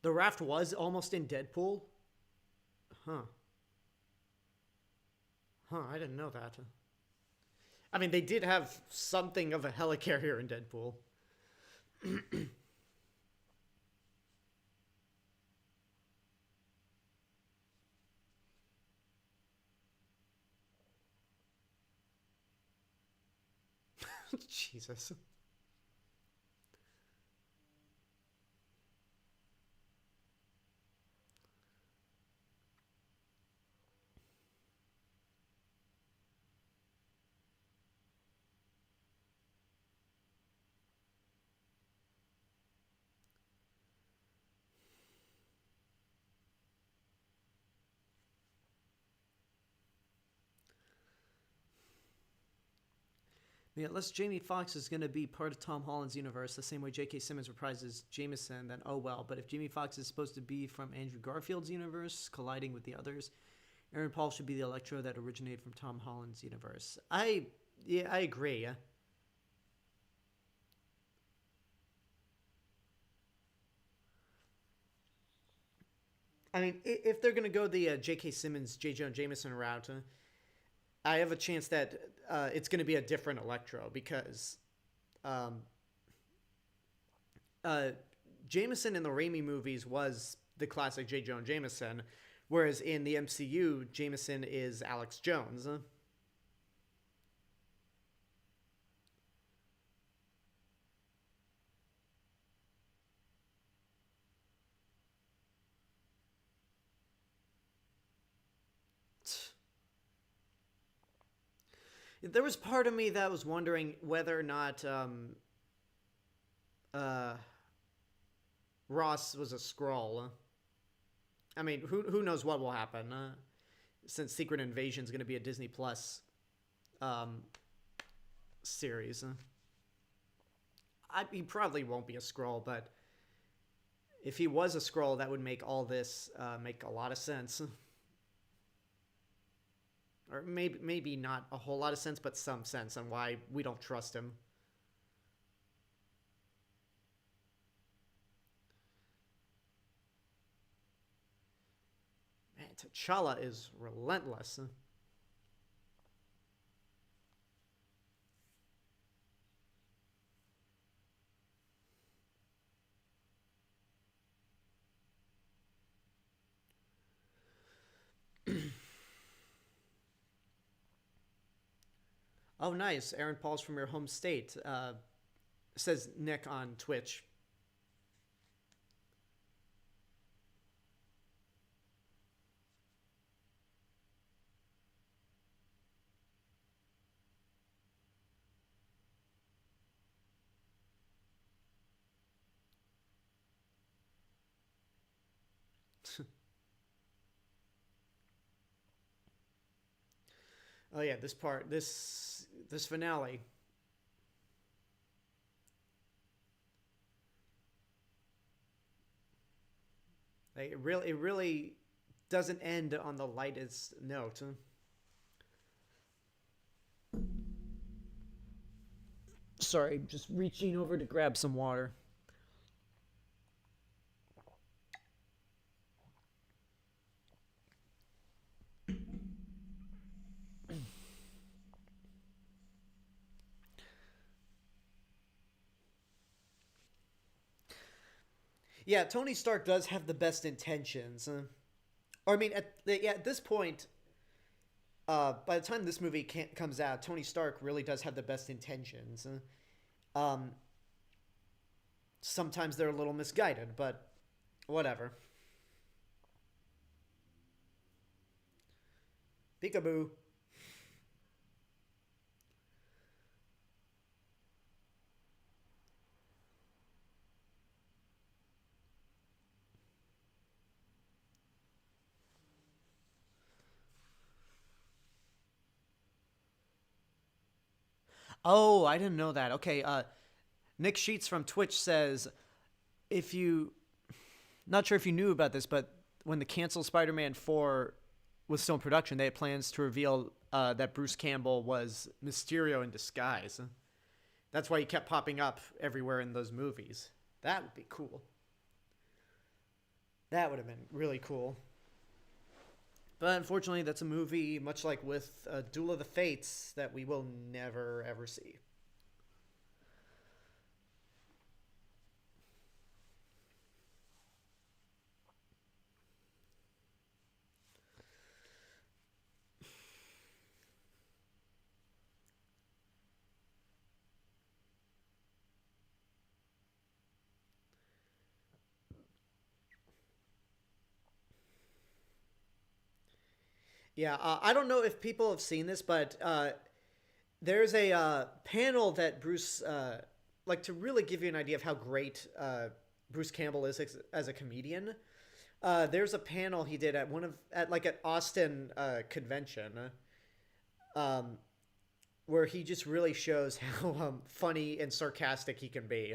The raft was almost in Deadpool? Huh. Huh, I didn't know that. I mean, they did have something of a helicarrier in Deadpool. Jesus. Yeah, unless Jamie Foxx is going to be part of Tom Holland's universe, the same way J.K. Simmons reprises Jameson, then oh well. But if Jamie Foxx is supposed to be from Andrew Garfield's universe, colliding with the others, Aaron Paul should be the Electro that originated from Tom Holland's universe. I agree. I mean, if they're going to go the J.K. Simmons, J. Jonah Jameson route, I have a chance that it's going to be a different Electro because um, uh, Jameson in the Raimi movies was the classic J. Jonah Jameson, whereas in the MCU, Jameson is Alex Jones. There was part of me that was wondering whether or not uh, Ross was a Skrull. I mean, who knows what will happen? Since Secret Invasion is going to be a Disney Plus um, series, he probably won't be a Skrull, but if he was a Skrull, that would make all this make a lot of sense. Or maybe not a whole lot of sense, but some sense on why we don't trust him. Man, T'Challa is relentless. Oh, nice. Aaron Paul's from your home state, says Nick on Twitch. Oh yeah, this part, this finale. Like, it really doesn't end on the lightest note. Sorry, just reaching over to grab some water. Yeah, Tony Stark does have the best intentions. Or I mean, at this point, by the time this movie comes out, Tony Stark really does have the best intentions. Um, Sometimes they're a little misguided, but whatever. Peekaboo. Oh, I didn't know that. Okay, Nick Sheets from Twitch says, if you, not sure if you knew about this, but when the canceled Spider-Man 4 was still in production, they had plans to reveal that Bruce Campbell was Mysterio in disguise. That's why he kept popping up everywhere in those movies. That would be cool. That would have been really cool. But unfortunately, that's a movie, much like with Duel of the Fates, that we will never, ever see. Yeah, I don't know if people have seen this, but there's a panel that Bruce, like to really give you an idea of how great Bruce Campbell is as a comedian. There's a panel he did at at Austin convention, um, where he just really shows how funny and sarcastic he can be.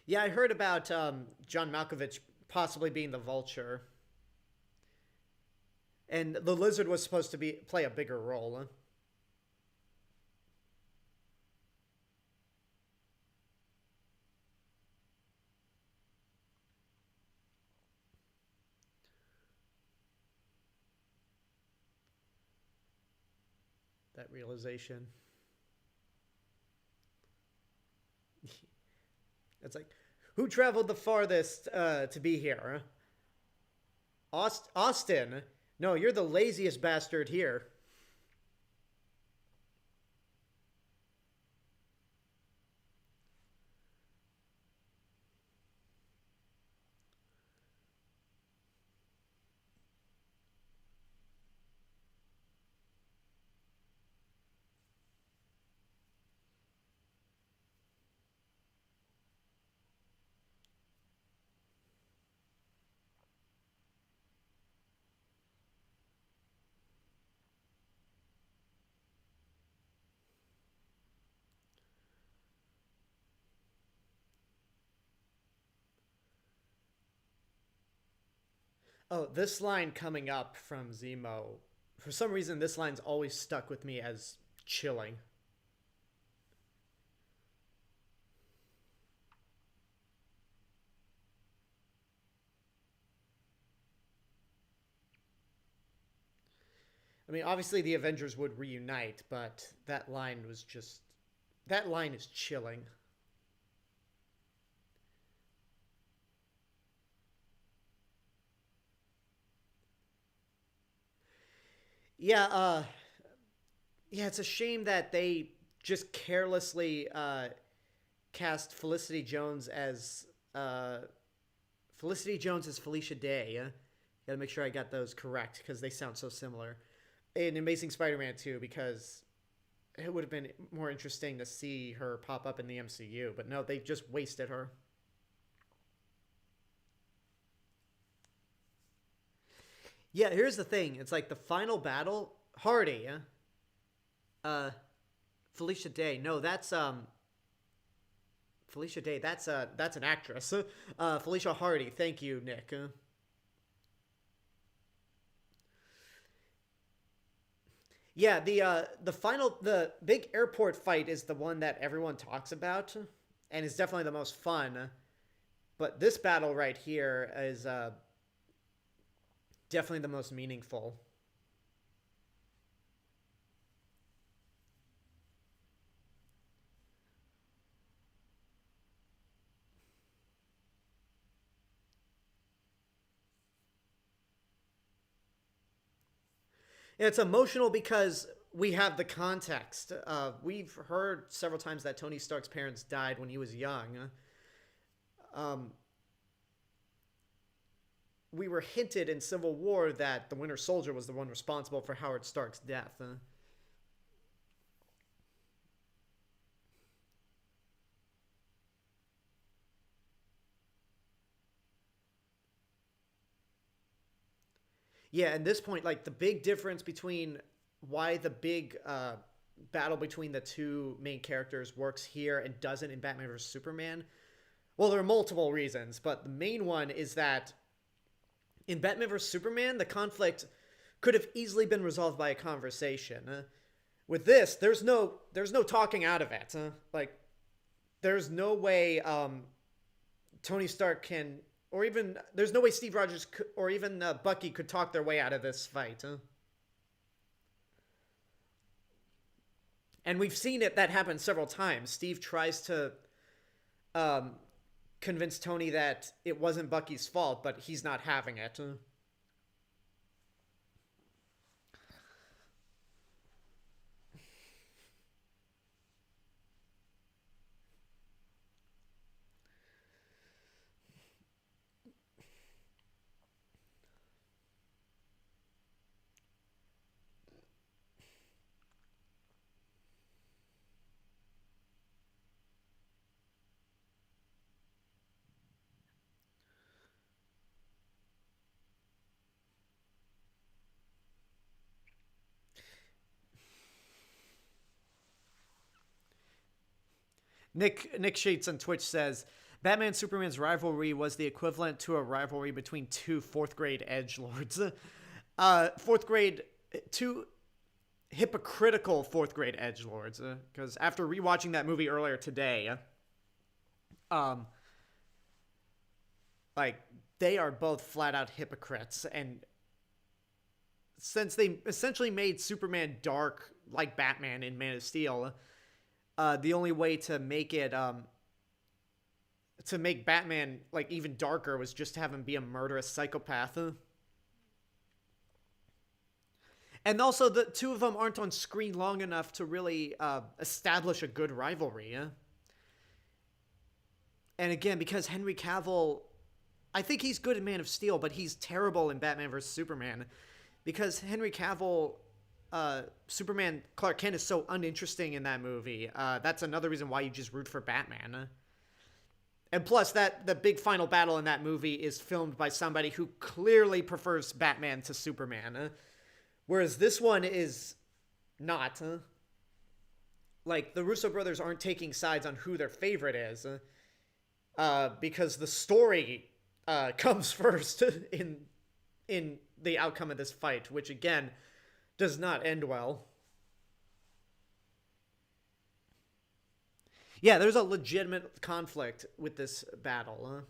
Yeah, I heard about John Malkovich possibly being the Vulture, and the Lizard was supposed to be play a bigger role. Huh? That realization. It's like, who traveled the farthest to be here? Austin? No, you're the laziest bastard here. Oh, this line coming up from Zemo. For some reason, this line's always stuck with me as chilling. I mean, obviously the Avengers would reunite, but that line was just. That line is chilling. Yeah, yeah, it's a shame that they just carelessly cast uh, Felicity Jones as Felicia Day. Gotta make sure I got those correct because they sound so similar. In Amazing Spider-Man 2, because it would have been more interesting to see her pop up in the MCU, but no, they just wasted her. Yeah, here's the thing. It's like the final battle. Hardy, Felicia Day. No, that's Felicia Day. That's an actress. Felicia Hardy. Thank you, Nick. Yeah, the big airport fight is the one that everyone talks about, and is definitely the most fun. But this battle right here is definitely the most meaningful. It's emotional because we have the context. We've heard several times that Tony Stark's parents died when he was young. Um, we were hinted in Civil War that the Winter Soldier was the one responsible for Howard Stark's death. Yeah, at this point, like the big difference between why the big battle between the two main characters works here and doesn't in Batman vs Superman. Well, there are multiple reasons, but the main one is that in Batman vs Superman, the conflict could have easily been resolved by a conversation. With this, there's no talking out of it. Like there's no way Tony Stark can, or even there's no way Steve Rogers could, or even Bucky could talk their way out of this fight. And we've seen that happen several times. Steve tries to um, convince Tony that it wasn't Bucky's fault, but he's not having it. Nick Sheets on Twitch says Batman Superman's rivalry was the equivalent to a rivalry between two fourth grade edge lords. Fourth grade, two hypocritical fourth grade edge lords. Because after rewatching that movie earlier today, um, like they are both flat out hypocrites, and since they essentially made Superman dark like Batman in Man of Steel, the only way to make Batman like even darker was just to have him be a murderous psychopath. And also, the two of them aren't on screen long enough to really establish a good rivalry. And again, because Henry Cavill, I think he's good in Man of Steel, but he's terrible in Batman vs Superman, because Henry Cavill, Superman Clark Kent is so uninteresting in that movie. That's another reason why you just root for Batman. And plus, the big final battle in that movie is filmed by somebody who clearly prefers Batman to Superman. Whereas this one is not. Like, the Russo brothers aren't taking sides on who their favorite is. Because the story comes first in the outcome of this fight, which, again, does not end well. Yeah, there's a legitimate conflict with this battle.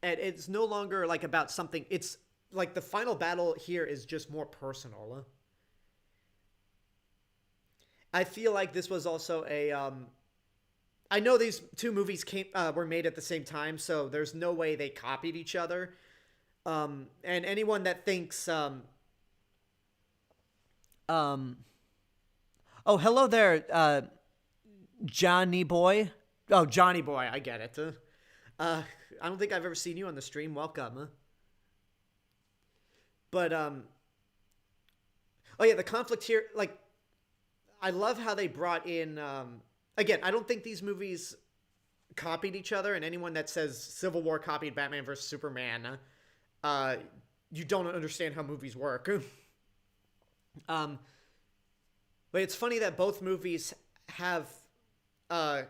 And it's no longer like about something. It's like the final battle here is just more personal. I feel like this was also a I know these two movies were made at the same time, so there's no way they copied each other. And anyone that thinks oh, hello there, Johnny Boy. Oh, Johnny Boy, I get it. I don't think I've ever seen you on the stream. Welcome. But oh yeah, the conflict here, like, I love how they brought in again, I don't think these movies copied each other, and anyone that says Civil War copied Batman vs Superman, you don't understand how movies work. But it's funny that both movies have a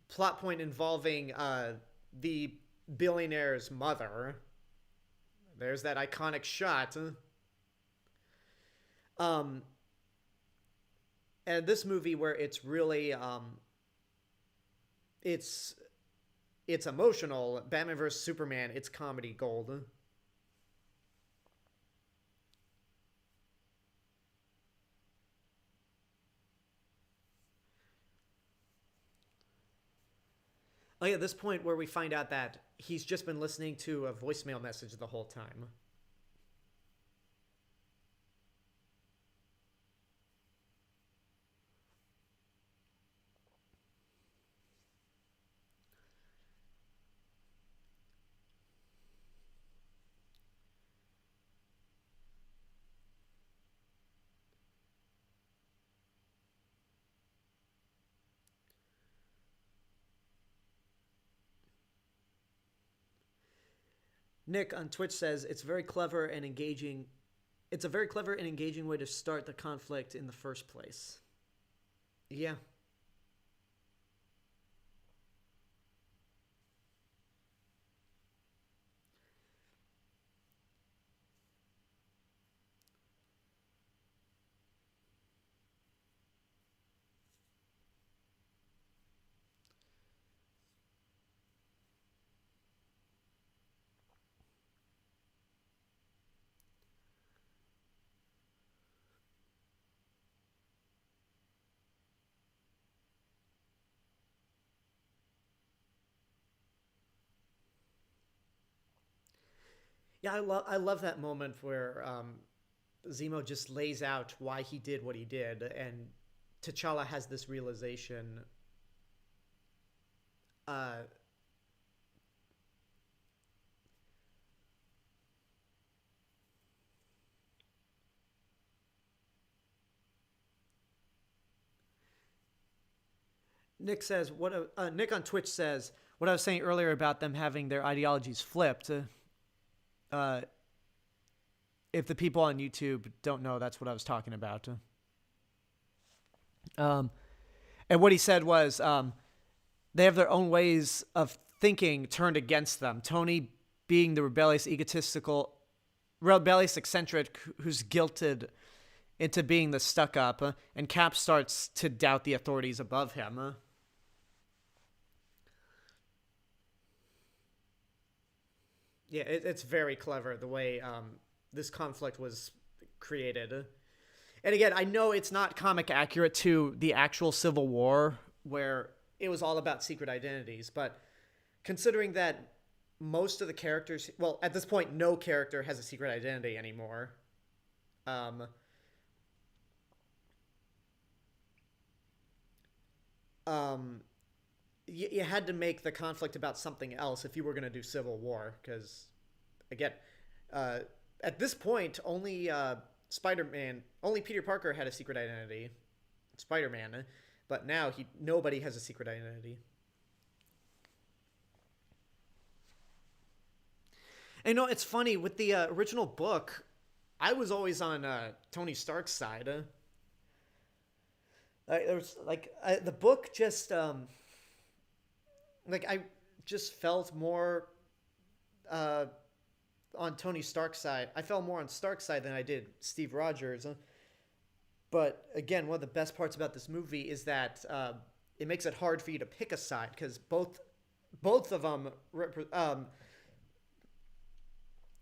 plot point involving the billionaire's mother. There's that iconic shot. And this movie where it's really it's emotional. Batman vs Superman, it's comedy gold. Oh yeah, this point where we find out that he's just been listening to a voicemail message the whole time. Nick on Twitch says it's very clever and engaging. It's a very clever and engaging way to start the conflict in the first place. Yeah. Yeah, I love that moment where Zemo just lays out why he did what he did, and T'Challa has this realization. Uh, Nick says Nick on Twitch says what I was saying earlier about them having their ideologies flipped. Uh, if the people on YouTube don't know, that's what I was talking about. Um, and what he said was they have their own ways of thinking turned against them. Tony being the rebellious, eccentric who's guilted into being the stuck-up, and Cap starts to doubt the authorities above him. Yeah, it's very clever the way this conflict was created. And again, I know it's not comic accurate to the actual Civil War, where it was all about secret identities, but considering that most of the characters, well, at this point, no character has a secret identity anymore. Um, um, you had to make the conflict about something else if you were going to do Civil War, because, again, uh, at this point, only Peter Parker had a secret identity, Spider-Man, but now nobody has a secret identity. And it's funny with the original book. I was always on Tony Stark's side. There was the book just I just felt more on Tony Stark's side. I felt more on Stark's side than I did Steve Rogers. But again, one of the best parts about this movie is that it makes it hard for you to pick a side, because both of them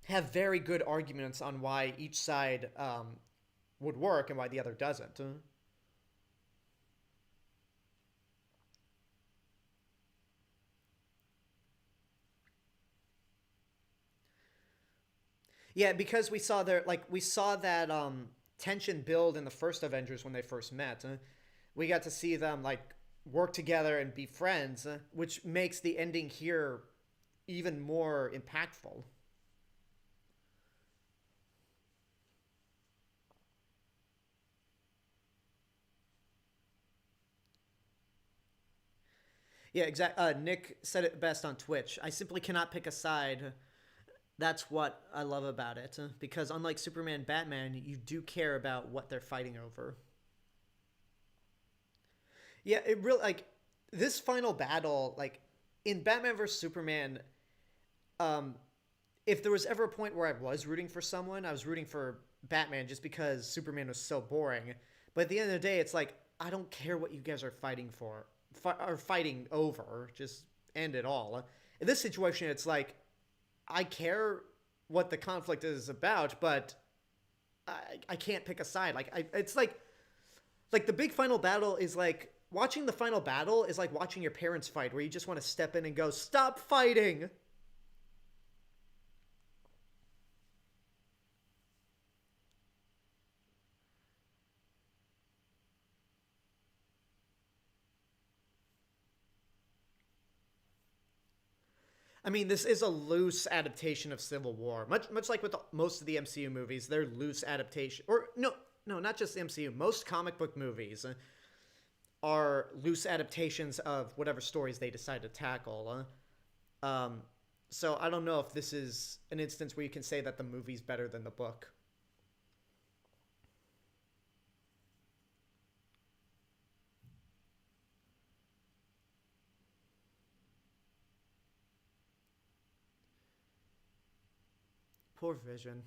have very good arguments on why each side would work and why the other doesn't. Yeah, because we saw that tension build in the first Avengers when they first met. We got to see them work together and be friends, which makes the ending here even more impactful. Yeah, exactly. Nick said it best on Twitch. I simply cannot pick a side. That's what I love about it, because unlike Superman and Batman, you do care about what they're fighting over. Yeah, it really this final battle, in Batman vs Superman. Um, if there was ever a point where I was rooting for someone, I was rooting for Batman just because Superman was so boring. But at the end of the day, it's I don't care what you guys are fighting for, or fighting over. Just end it all. In this situation, it's I care what the conflict is about, but I can't pick a side. It's like the big final battle is watching the final battle is like watching your parents fight, where you just want to step in and go, "Stop fighting." I mean, this is a loose adaptation of Civil War, much like with most of the MCU movies. They're loose adaptation, or no, not just the MCU. Most comic book movies are loose adaptations of whatever stories they decide to tackle. So I don't know if this is an instance where you can say that the movie's better than the book. Poor Vision.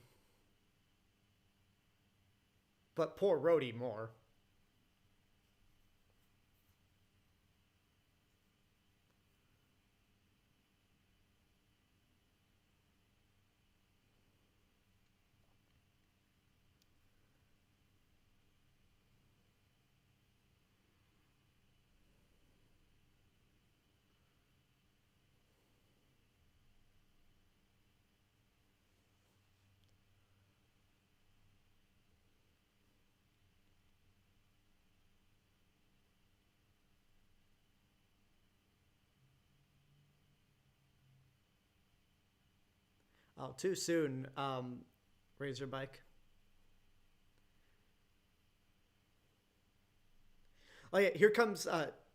But poor Rhodey more. Oh, too soon. Razorback. Oh yeah, here comes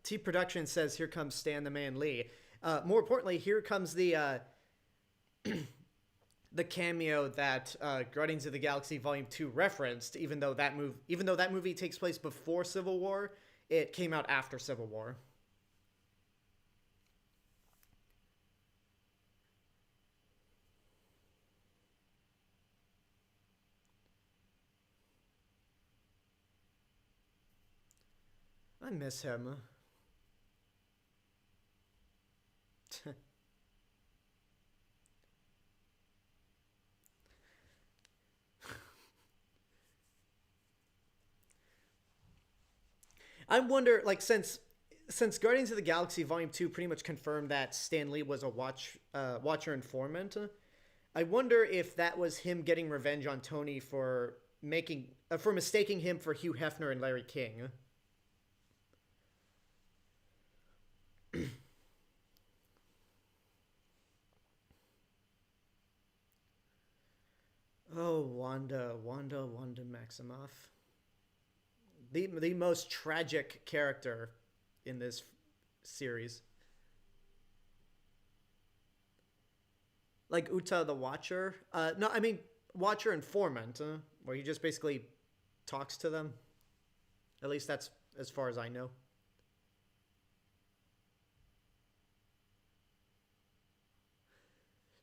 T Production says here comes Stan the Man Lee. More importantly, here comes the cameo that Guardians of the Galaxy Volume 2 referenced, even though that movie takes place before Civil War, it came out after Civil War. I miss him. I wonder, like, since Guardians of the Galaxy Volume 2 pretty much confirmed that Stan Lee was a Watcher informant, I wonder if that was him getting revenge on Tony for mistaking him for Hugh Hefner and Larry King. Oh, Wanda Maximoff. The most tragic character in this series. Like Uta the Watcher. No, I mean Watcher informant, where he just basically talks to them. At least that's as far as I know.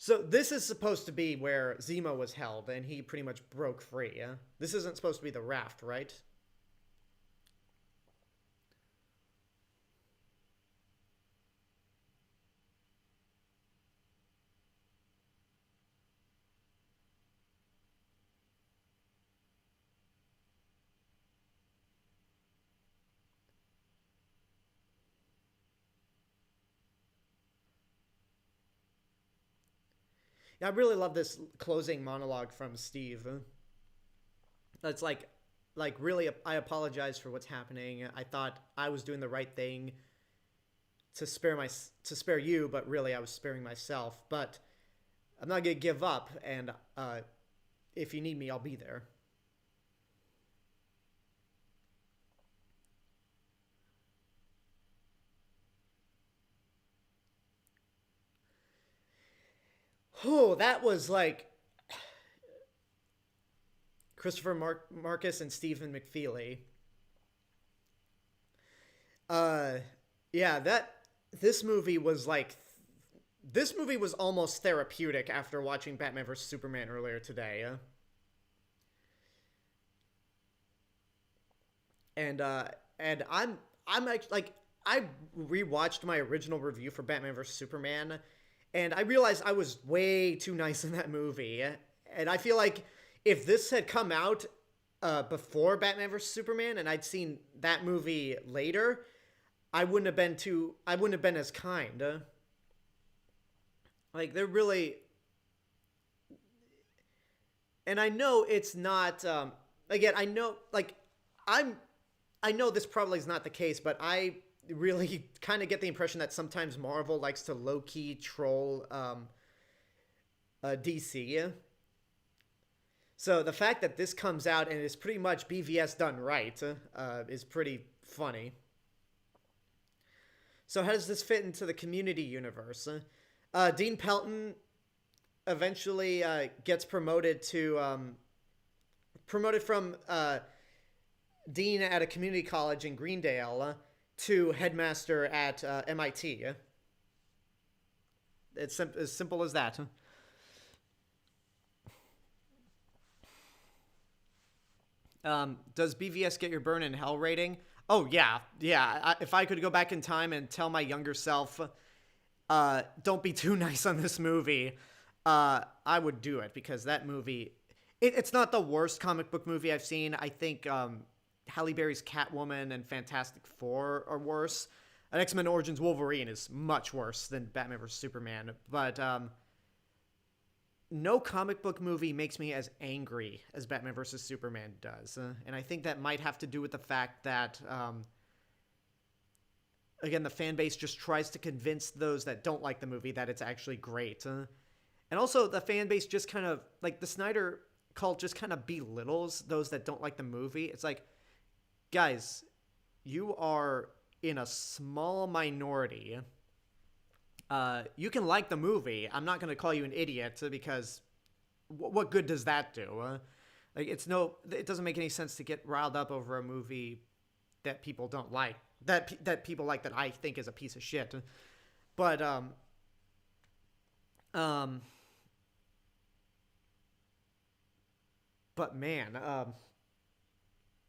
So this is supposed to be where Zemo was held, and he pretty much broke free. Yeah? This isn't supposed to be the raft, right? Yeah, I really love this closing monologue from Steve. It's like really, I apologize for what's happening. I thought I was doing the right thing to spare you, but really I was sparing myself. But I'm not gonna give up, and if you need me, I'll be there. Oh, that was like Marcus and Stephen McFeely. Uh, yeah, that this movie was like this movie was almost therapeutic after watching Batman vs Superman earlier today. And I'm actually like I rewatched my original review for Batman vs Superman, and I realized I was way too nice in that movie. And I feel like if this had come out before Batman vs Superman, and I'd seen that movie later, I wouldn't have been as kind. Like they're really, and I know it's not. Again, I know like I'm I know this probably is not the case, but I really kind of get the impression that sometimes Marvel likes to low key troll DC. So the fact that this comes out and is pretty much BVS done right is pretty funny. So how does this fit into the community universe? Dean Pelton eventually gets promoted from dean at a community college in Greendale to headmaster at MIT. It's as simple as that. Does BVS get your burn in hell rating? Oh, yeah. Yeah. If I could go back in time and tell my younger self, don't be too nice on this movie, I would do it, because that movie, it's not the worst comic book movie I've seen. I think Halle Berry's Catwoman and Fantastic Four are worse. And X-Men Origins Wolverine is much worse than Batman vs. Superman. But no comic book movie makes me as angry as Batman vs. Superman does. And I think that might have to do with the fact that, again, the fan base just tries to convince those that don't like the movie that it's actually great. And also, the fan base just kind of, like, the Snyder cult just kind of belittles those that don't like the movie. It's like, guys, you are in a small minority. You can like the movie. I'm not going to call you an idiot, because what good does that do? It doesn't make any sense to get riled up over a movie that people don't like, that people like, that I think is a piece of shit. But man,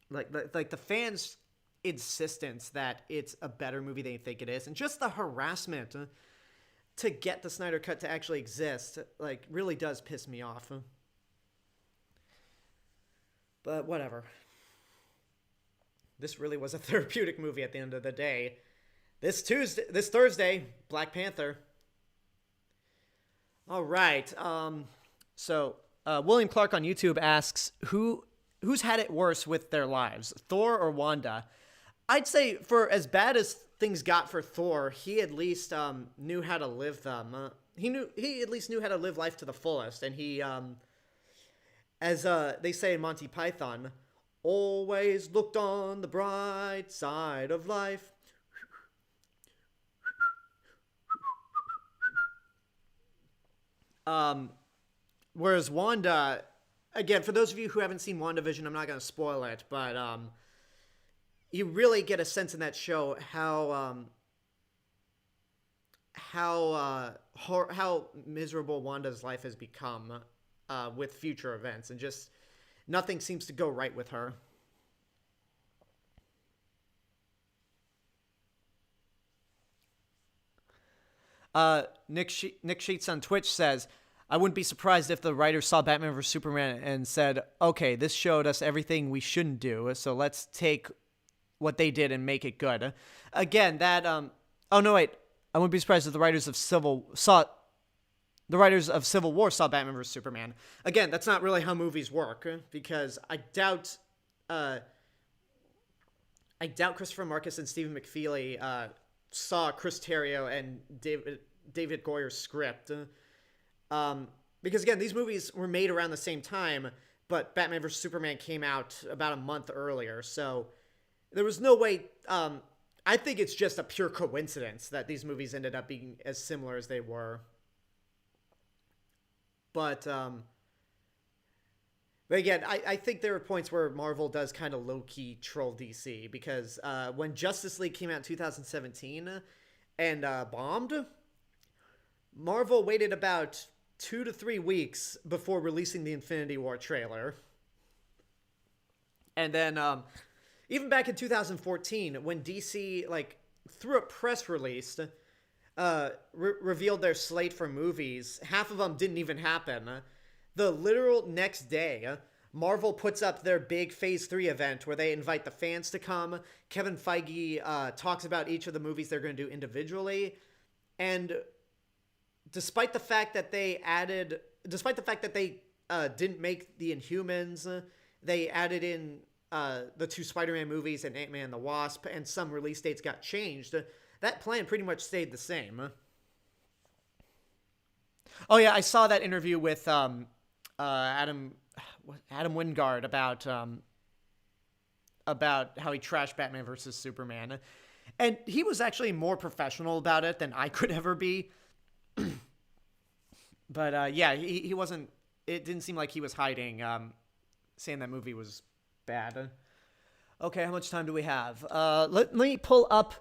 like the fans' insistence that it's a better movie than you think it is, and just the harassment to get the Snyder Cut to actually exist, like, really does piss me off. But whatever. This really was a therapeutic movie at the end of the day. This Thursday, Black Panther. All right. So William Clark on YouTube asks, who's had it worse with their lives, Thor or Wanda? I'd say, for as bad as things got for Thor, he at least knew how to live them. He at least knew how to live life to the fullest, and he, as they say in Monty Python, always looked on the bright side of life. Whereas Wanda, again, for those of you who haven't seen WandaVision, I'm not going to spoil it, but you really get a sense in that show how miserable Wanda's life has become with future events, and just nothing seems to go right with her. Nick Sheets on Twitch says, I wouldn't be surprised if the writers saw Batman vs. Superman and said, okay, this showed us everything we shouldn't do, so let's take what they did and make it good. Again, that, oh no, wait, I wouldn't be surprised if the writers of Civil War saw Batman vs. Superman. Again, that's not really how movies work, because I doubt Christopher Marcus and Stephen McFeely saw Chris Terrio and David Goyer's script. Because again, these movies were made around the same time, but Batman vs. Superman came out about a month earlier, so there was no way. I think it's just a pure coincidence that these movies ended up being as similar as they were. But again, I think there are points where Marvel does kind of low-key troll DC, because when Justice League came out in 2017 and bombed, Marvel waited about 2 to 3 weeks before releasing the Infinity War trailer. And then even back in 2014, when DC, through a press release, revealed their slate for movies, half of them didn't even happen. The literal next day, Marvel puts up their big Phase 3 event where they invite the fans to come. Kevin Feige talks about each of the movies they're going to do individually. And despite the fact that they didn't make the Inhumans, they added in the 2 Spider-Man movies and Ant-Man and the Wasp, and some release dates got changed. That plan pretty much stayed the same. Oh yeah, I saw that interview with Adam Wingard about how he trashed Batman vs. Superman, and he was actually more professional about it than I could ever be. But yeah, he wasn't. It didn't seem like he was hiding, saying that movie was bad. Okay, how much time do we have? Let me pull up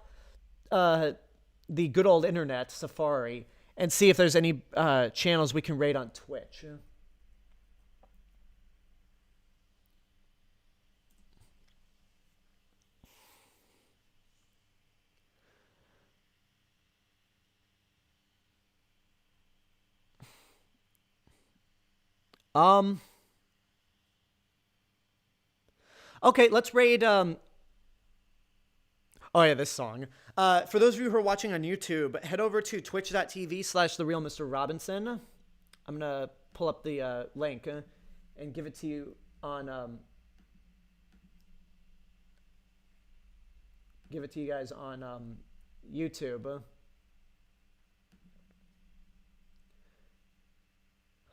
the good old internet, Safari, and see if there's any channels we can rate on Twitch. Um. Okay, let's raid. Oh yeah, this song. For those of you who are watching on YouTube, head over to twitch.tv/the real Mr. Robinson. I'm gonna pull up the link and give it to you on. Give it to you guys on YouTube.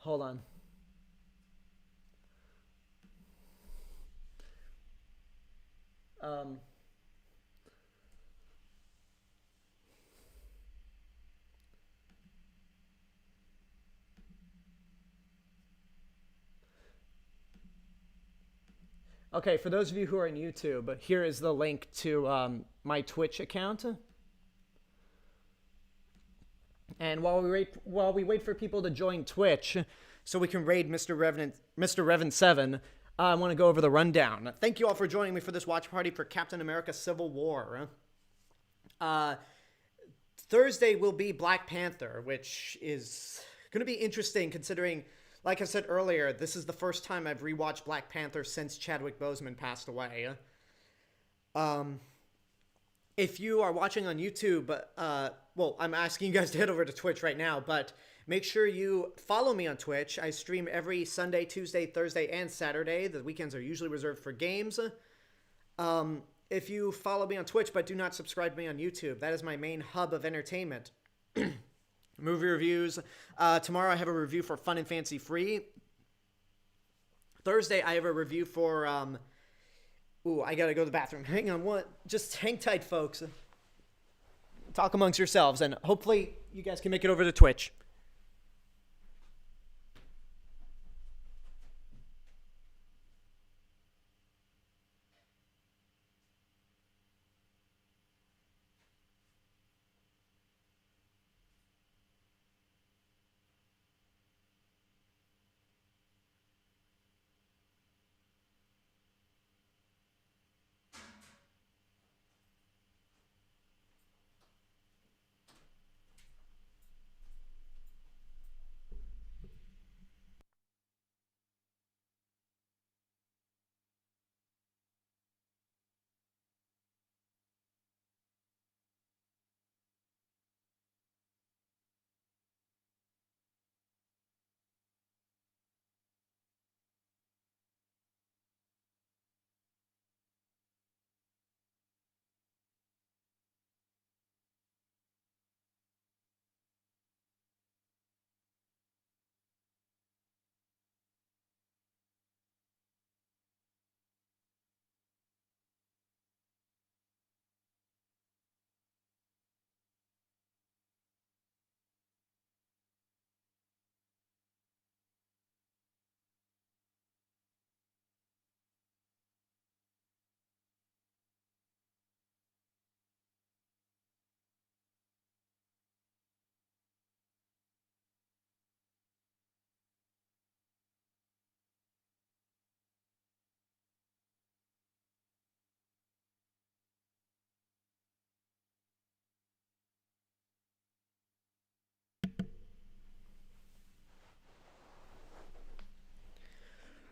Hold on. Okay, for those of you who are on YouTube, here is the link to my Twitch account. And while we wait for people to join Twitch, so we can raid Mr. Revan 7, I want to go over the rundown. Thank you all for joining me for this watch party for Captain America: Civil War. Thursday will be Black Panther, which is going to be interesting considering, like I said earlier, this is the first time I've rewatched Black Panther since Chadwick Boseman passed away. If you are watching on YouTube, well, I'm asking you guys to head over to Twitch right now, but make sure you follow me on Twitch. I stream every Sunday, Tuesday, Thursday, and Saturday. The weekends are usually reserved for games. If you follow me on Twitch but do not subscribe to me on YouTube, that is my main hub of entertainment. Movie reviews. Tomorrow I have a review for Fun and Fancy Free. Thursday I have a review for... Ooh, I gotta go to the bathroom. Hang on, what? Just hang tight, folks. Talk amongst yourselves, and hopefully you guys can make it over to Twitch.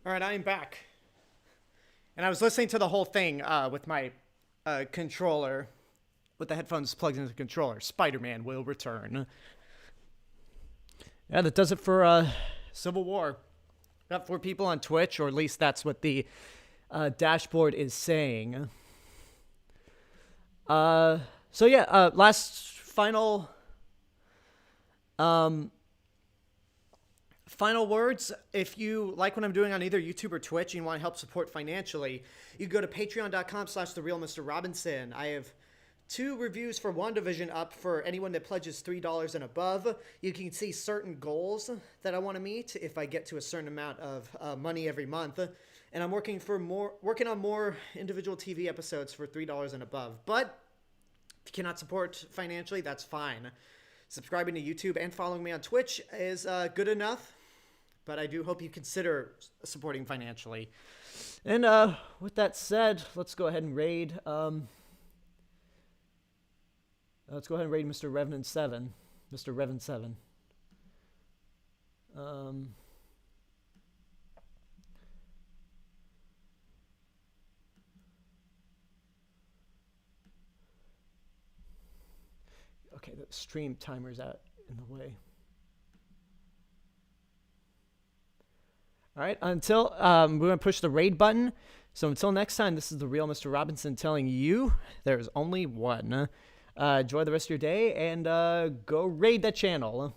All right, I am back. And I was listening to the whole thing with my controller, with the headphones plugged into the controller. Spider-Man will return. Yeah, that does it for Civil War. Got 4 people on Twitch, or at least that's what the dashboard is saying. So yeah, last final words. If you like what I'm doing on either YouTube or Twitch and you want to help support financially, you go to patreon.com/therealmrrobinson. I have 2 reviews for WandaVision up for anyone that pledges $3 and above. You can see certain goals that I want to meet if I get to a certain amount of money every month. And I'm working on more individual TV episodes for $3 and above. But if you cannot support financially, that's fine. Subscribing to YouTube and following me on Twitch is good enough. But I do hope you consider supporting financially. And with that said, let's go ahead and raid. Let's go ahead and raid Mr. Revenant 7. Mr. Revan 7. Okay, the stream timer's out in the way. All right, until we're going to push the raid button. So until next time, this is the real Mr. Robinson telling you there's only one. Enjoy the rest of your day and go raid that channel.